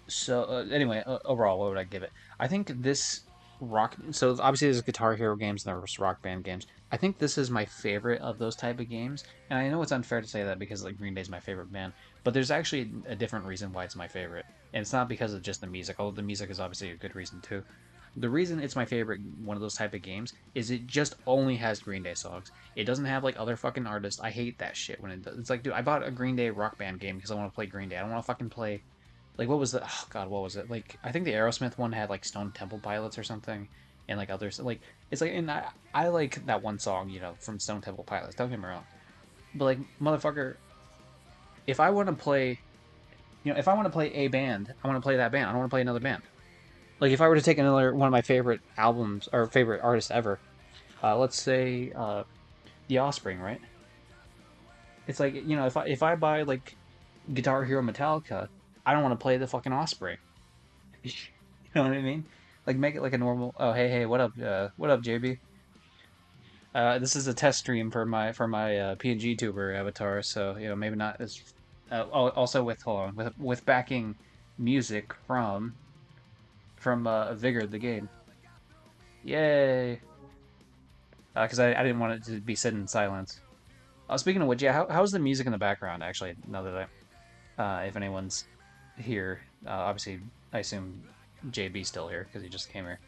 So anyway, overall, what would I give it? I think this rock. So obviously, there's Guitar Hero games and there's Rock Band games. I think this is my favorite of those type of games, and I know it's unfair to say that because like Green Day is my favorite band, but there's actually a different reason why it's my favorite, and it's not because of just the music. Although the music is obviously a good reason too. The reason it's my favorite one of those type of games is it just only has Green Day songs. It doesn't have like other fucking artists. I hate that shit when it does. It's like, dude, I bought a Green Day Rock Band game because I want to play Green Day. I don't want to fucking play like what was the oh god what was it like I think the Aerosmith one had like Stone Temple Pilots or something, and like others like it's like and I like that one song from Stone Temple Pilots. Don't get me wrong, but like motherfucker, if I want to play if I want to play a band, I want to play that band. I don't want to play another band. Like if I were to take another one of my favorite albums or favorite artists ever, let's say The Offspring, right? It's like if I buy like Guitar Hero Metallica, I don't want to play the fucking Offspring. You know what I mean? Like make it like a normal. Oh hey, what up JB? This is a test stream for my pngtuber avatar, so maybe not as. Also with hold on with backing music from Vigor the game. Yay! Because I didn't want it to be sitting in silence. Speaking of which, yeah, how's the music in the background actually? Now that if anyone's here, obviously I assume JB's still here because he just came here.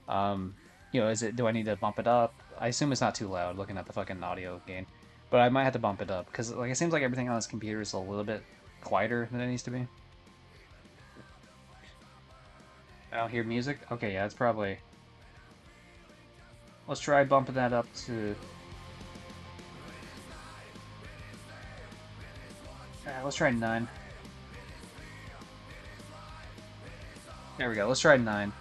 Um, is it? Do I need to bump it up? I assume it's not too loud. Looking at the fucking audio gain, but I might have to bump it up because like it seems like everything on this computer is a little bit quieter than it needs to be. I don't hear music. Okay, yeah, it's probably. Let's try bumping that up to. Let's try 9. There we go. Let's try 9.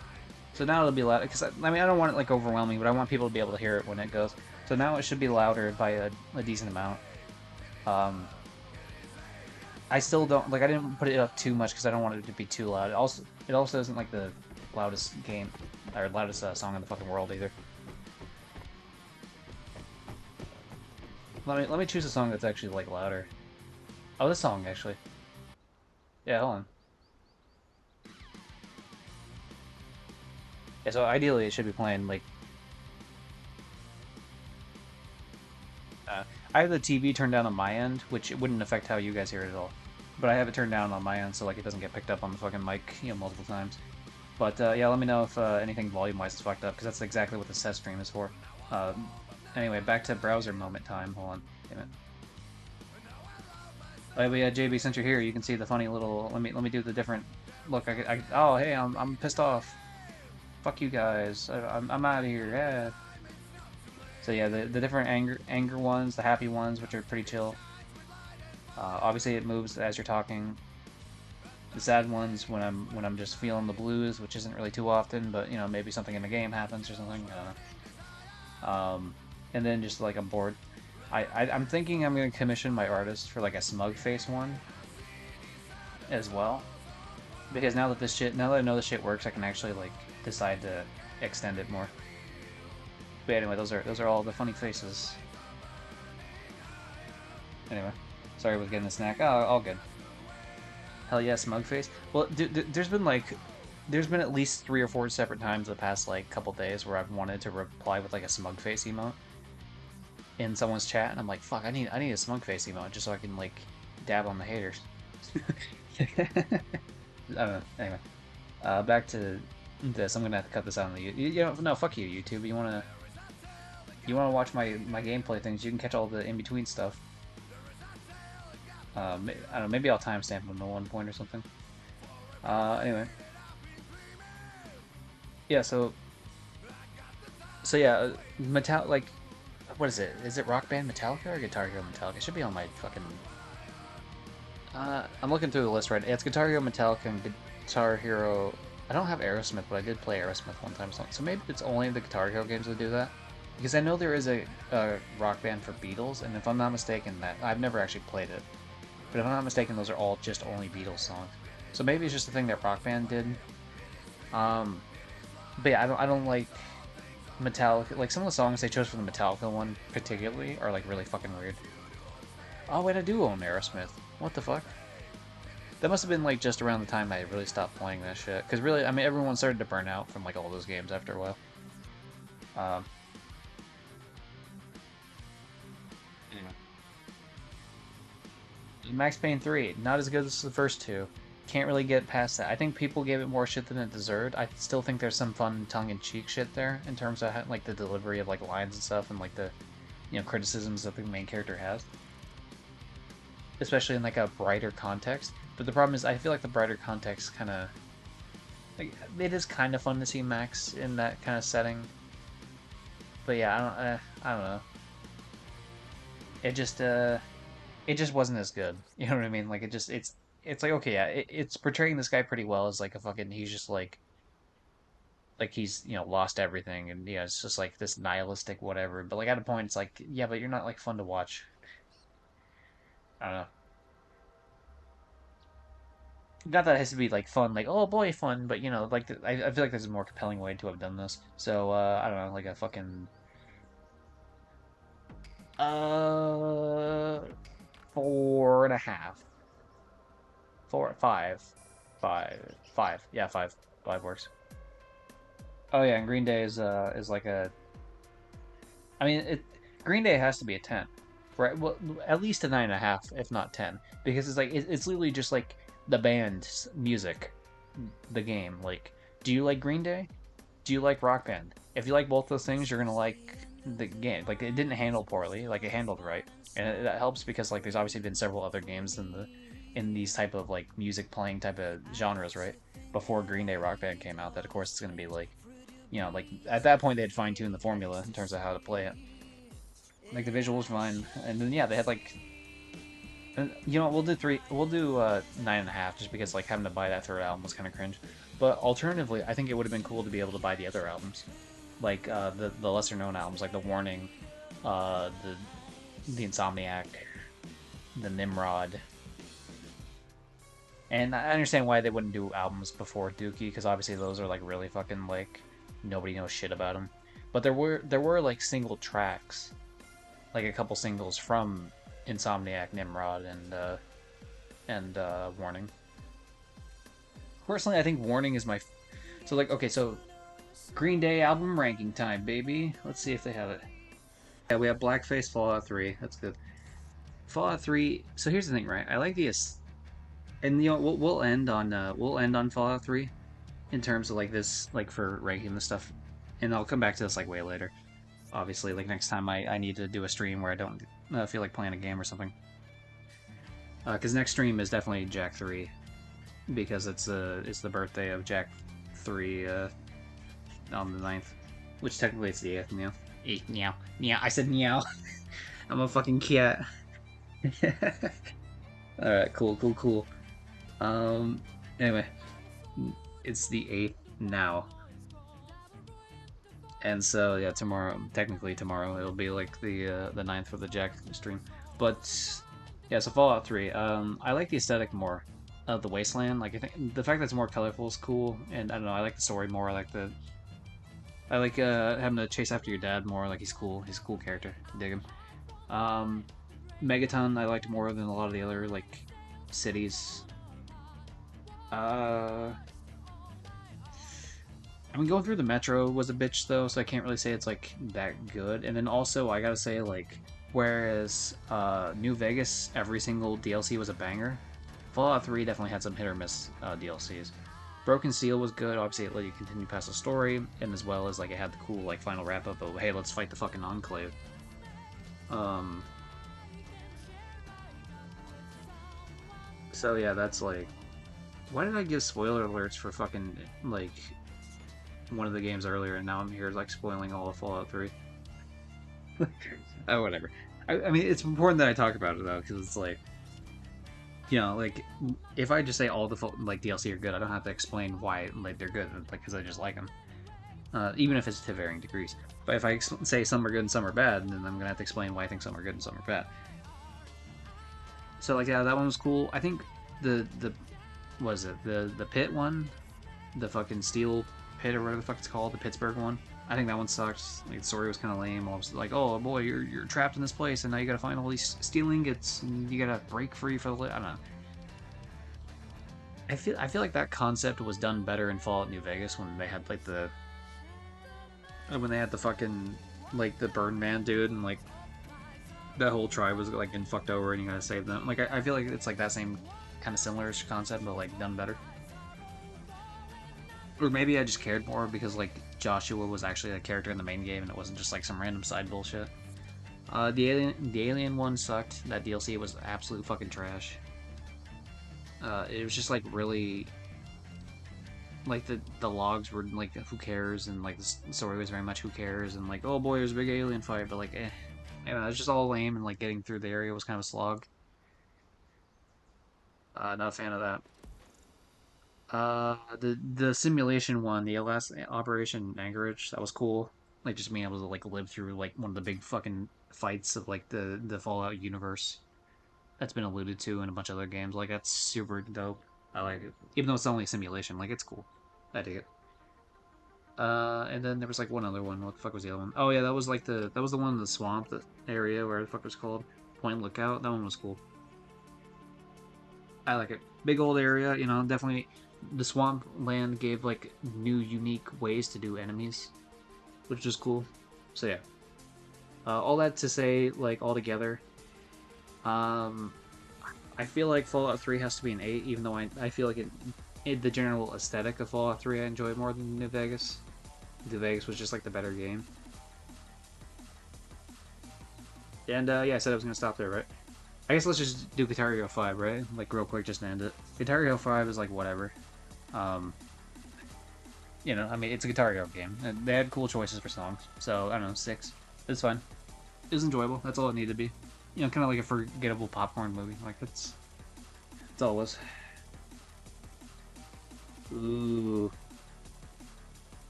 So now it'll be loud because I mean I don't want it like overwhelming, but I want people to be able to hear it when it goes. So now it should be louder by a decent amount. Um, I still don't like. I didn't put it up too much because I don't want it to be too loud. It also isn't like the loudest game or loudest song in the fucking world either. Let me choose a song that's actually like louder. Oh, this song actually. Yeah, hold on. Yeah, so ideally it should be playing like. Uh, I have the TV turned down on my end, which it wouldn't affect how you guys hear it at all. But I have it turned down on my end so like it doesn't get picked up on the fucking mic, multiple times. But yeah, let me know if anything volume-wise is fucked up, because that's exactly what the set stream is for. Anyway, back to browser moment time. Hold on. Damn it. Oh, yeah, JB, since you're here, you can see the funny little. Let me do the different. Look, oh, hey, I'm pissed off. Fuck you guys. I'm out of here. Yeah. So yeah, the different anger ones, the happy ones, which are pretty chill. Obviously, it moves as you're talking. The sad ones when I'm just feeling the blues, which isn't really too often, but maybe something in the game happens or something. And then just like I'm bored. I'm thinking I'm gonna commission my artist for like a smug face one as well, because now that I know this shit works, I can actually like decide to extend it more. But anyway, those are all the funny faces. Anyway, sorry I was getting a snack. Oh, all good. Hell yeah, smug face. Well, there's been at least 3 or 4 separate times the past like couple days where I've wanted to reply with like a smug face emote. in someone's chat, and I'm like, fuck, I need a smug face emote just so I can like dab on the haters. I don't know. Anyway, back to this. I'm gonna have to cut this out on the you know no fuck you YouTube. You wanna watch my gameplay things? You can catch all the in between stuff. I don't know. Maybe I'll timestamp them at one point or something. Anyway, yeah. So yeah, Metal like what is it? Is it Rock Band Metallica or Guitar Hero Metallica? It should be on my fucking. I'm looking through the list right. It's Guitar Hero Metallica and Guitar Hero. I don't have Aerosmith, but I did play Aerosmith one time. So maybe it's only the Guitar Hero games that do that. Because I know there is a Rock Band for Beatles, and if I'm not mistaken, that I've never actually played it, but if I'm not mistaken, those are all just only Beatles songs. So maybe it's just a thing that Rock Band did. Um, but yeah, I don't like Metallica. Like some of the songs they chose for the Metallica one particularly are like really fucking weird. Oh wait, I do own Aerosmith. What the fuck? That must have been like just around the time I really stopped playing that shit. Because really, I mean, everyone started to burn out from like all those games after a while. Um, anyway. Max Payne 3, not as good as the first two. Can't really get past that. I think people gave it more shit than it deserved. I still think there's some fun tongue-in-cheek shit there in terms of how, like the delivery of like lines and stuff and like the criticisms that the main character has, especially in like a brighter context. But the problem is, I feel like the brighter context kind of like it is kind of fun to see Max in that kind of setting. But yeah, I don't know. It just it just wasn't as good. You know what I mean? Like it's like okay, yeah, it's portraying this guy pretty well as like a fucking he's just like he's lost everything and it's just like this nihilistic whatever. But like at a point it's like yeah, but you're not like fun to watch. I don't know. Not that it has to be like fun, like oh boy fun, but like I feel like there's a more compelling way to have done this. So I don't know, like a fucking uh 4.5, 4, 5, 5, 5. Yeah, 5, 5 works. Oh yeah, and Green Day is like a. I mean, Green Day has to be a 10, right? Well, at least a 9.5, if not 10, because it's like it's literally just like the band's music, the game. Like, do you like Green Day? Do you like Rock Band? If you like both those things, you're gonna like the game. Like, it didn't handle poorly. Like, it handled right, and that helps because like there's obviously been several other games in these type of like music playing type of genres, right? Before Green Day Rock Band came out, that of course it's gonna be like like at that point they had fine tuned the formula in terms of how to play it. Like the visuals fine, and then yeah, they had like, we'll do three, we'll do 9.5, just because like having to buy that third album was kind of cringe. But alternatively, I think it would have been cool to be able to buy the other albums, like the lesser known albums, like the Warning, the Insomniac, the Nimrod. And I understand why they wouldn't do albums before Dookie, because obviously those are like really fucking like nobody knows shit about them. But there were like single tracks, like a couple singles from Insomniac, Nimrod, and Warning. Personally, I think Warning is my. So like okay, so Green Day album ranking time, baby. Let's see if they have it. Yeah, we have Blackface, Fallout 3. That's good. Fallout 3. So here's the thing, right? I like the and we'll end on Fallout 3 in terms of like this, like for ranking the stuff, and I'll come back to this like way later. Obviously, like next time I need to do a stream where I don't feel like playing a game or something. Because next stream is definitely Jack 3 because it's the birthday of Jack 3 on the 9th, which technically it's the 8th. Meow. 8 meow meow. I said meow. I'm a fucking cat. All right, cool, cool, cool. Um, anyway, it's the 8th now. And so yeah, technically tomorrow, it'll be like the 9th for the Jack stream. But yeah, so Fallout 3. I like the aesthetic more of the Wasteland. Like I think the fact that it's more colorful is cool, and I don't know, I like the story more. I like having to chase after your dad more. Like he's cool. He's a cool character. Dig him. Um, Megaton I liked more than a lot of the other like cities. I I mean, going through the metro was a bitch though, so I can't really say it's like that good. And then also, I gotta say, like, whereas New Vegas, every single DLC was a banger, Fallout 3 definitely had some hit or miss DLCs. Broken Seal was good. Obviously, it let you continue past the story, and as well as like it had the cool like final wrap up of hey, let's fight the fucking Enclave. Um, so yeah, that's like, why did I give spoiler alerts for fucking like one of the games earlier, and now I'm here like spoiling all of Fallout 3? Oh, whatever. I mean, it's important that I talk about it though, because it's like, like if I just say all the like DLC are good, I don't have to explain why like they're good, like because I just like them, even if it's to varying degrees. But if I say some are good and some are bad, then I'm gonna have to explain why I think some are good and some are bad. So like, yeah, that one was cool. I think the was it the pit one, the fucking steel pit or whatever the fuck it's called, the Pittsburgh one. I think that one sucked. Like the story was kind of lame. I was like, oh boy, you're trapped in this place, and now you gotta find all these steel ingots, and you gotta break free for the. I don't know. I feel like that concept was done better in Fallout New Vegas when they had like the fucking like the Burn Man dude, and like that whole tribe was like getting fucked over and you gotta save them. Like I feel like it's like that same kind of similar concept, but like done better. Or maybe I just cared more because like Joshua was actually a character in the main game and it wasn't just like some random side bullshit. The alien one sucked. That DLC was absolute fucking trash. It was just like really like the logs were like who cares, and like the story was very much who cares, and like oh boy there's a big alien fight, but like it's just all lame, and like getting through the area was kind of a slog. Not a fan of that. The simulation one, the last Operation Anchorage, that was cool. Like just being able to like live through like one of the big fucking fights of like the Fallout universe that's been alluded to in a bunch of other games. Like that's super dope. I like it, even though it's only a simulation. Like it's cool. I dig it. And then there was like one other one. What the fuck was the other one? Oh yeah, that was the one in the swamp, the area where the fuck was called Point Lookout. That one was cool. I like it. Big old area, definitely. The swamp land gave like new, unique ways to do enemies, which is cool. So yeah, all that to say, like all together, um, I feel like Fallout 3 has to be an 8, even though I feel like the general aesthetic of Fallout 3 I enjoy more than New Vegas. New Vegas was just like the better game. And yeah, I said I was gonna stop there, right? I guess let's just do Guitar Hero 5, right? Like real quick, just to end it. Guitar Hero 5 is like whatever. Um, I mean, it's a Guitar Hero game. And they had cool choices for songs, so I don't know, 6. It's fine. It was enjoyable. That's all it needed to be. Kind of like a forgettable popcorn movie. Like that's all it was. Ooh,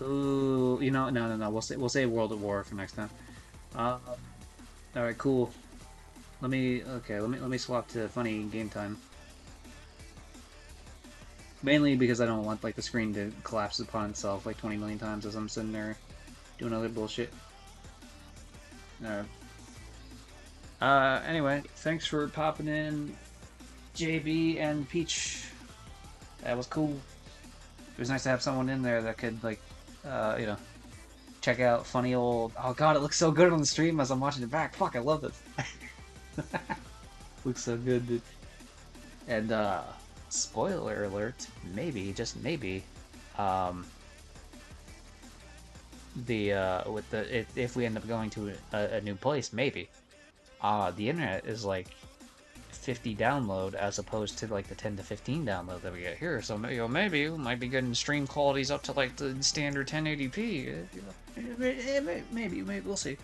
ooh. No. We'll say World at War for next time. Um, all right, cool. Let me swap to funny game time. Mainly because I don't want like the screen to collapse upon itself like 20 million times as I'm sitting there doing other bullshit. Alright. Anyway, thanks for popping in, JB and Peach. That was cool. It was nice to have someone in there that could like, uh, you know, check out funny old. Oh god, it looks so good on the stream as I'm watching it back. Fuck, I love this. Looks so good, dude. And spoiler alert, maybe, just maybe, um, the with the if we end up going to a new place, maybe, the internet is like 50 download as opposed to like the 10 to 15 download that we get here. So maybe we might be getting stream qualities up to like the standard 1080p. Maybe we'll see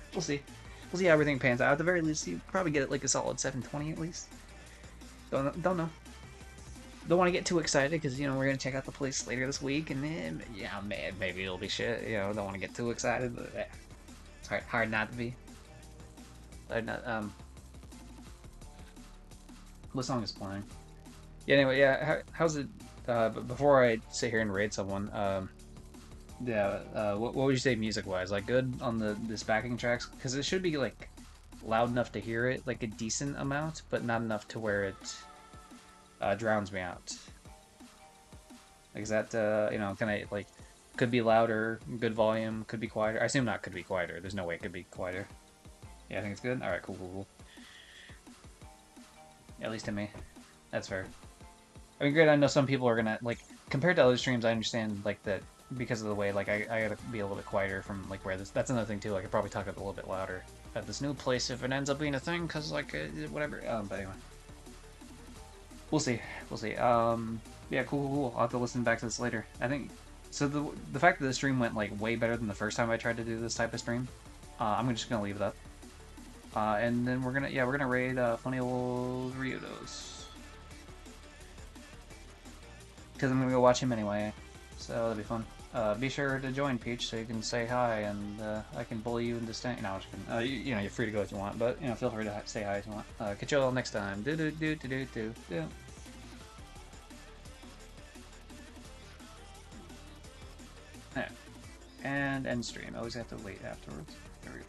how everything pans out. At the very least, you probably get it like a solid 720 at least. Don't know. Don't want to get too excited because we're gonna check out the place later this week, and then yeah, man, maybe it'll be shit. Don't want to get too excited, but it's hard not to be. Hard not, what song is playing? Yeah. Anyway, yeah. How's it? Before I sit here and raid someone, yeah. What would you say music wise? Like good on this backing tracks because it should be like loud enough to hear it, like a decent amount, but not enough to where it drowns me out. Like is that can I like Could be louder, good volume, could be quieter. I assume not could be quieter. There's no way it could be quieter. Yeah, I think it's good. All right, cool, cool, cool. At least to me. That's fair. I mean, great. I know some people are gonna like compared to other streams. I understand like that because of the way like I gotta be a little bit quieter from like where this. That's another thing too. I could probably talk a little bit louder at this new place if it ends up being a thing. Cause like whatever. But anyway, we'll see. We'll see. Yeah, cool, cool, cool. I'll have to listen back to this later. I think so. The fact that the stream went like way better than the first time I tried to do this type of stream. I'm just gonna leave it up. And then we're gonna raid funny old Riodos. Because I'm gonna go watch him anyway, so that'll be fun. Be sure to join Peach so you can say hi, and I can bully you into staying. No, I'm just kidding. You know, you're free to go if you want, but you know, feel free to say hi if you want. Catch you all next time. Do do do do do do do. Yeah. And end stream. Always have to wait afterwards. There we go.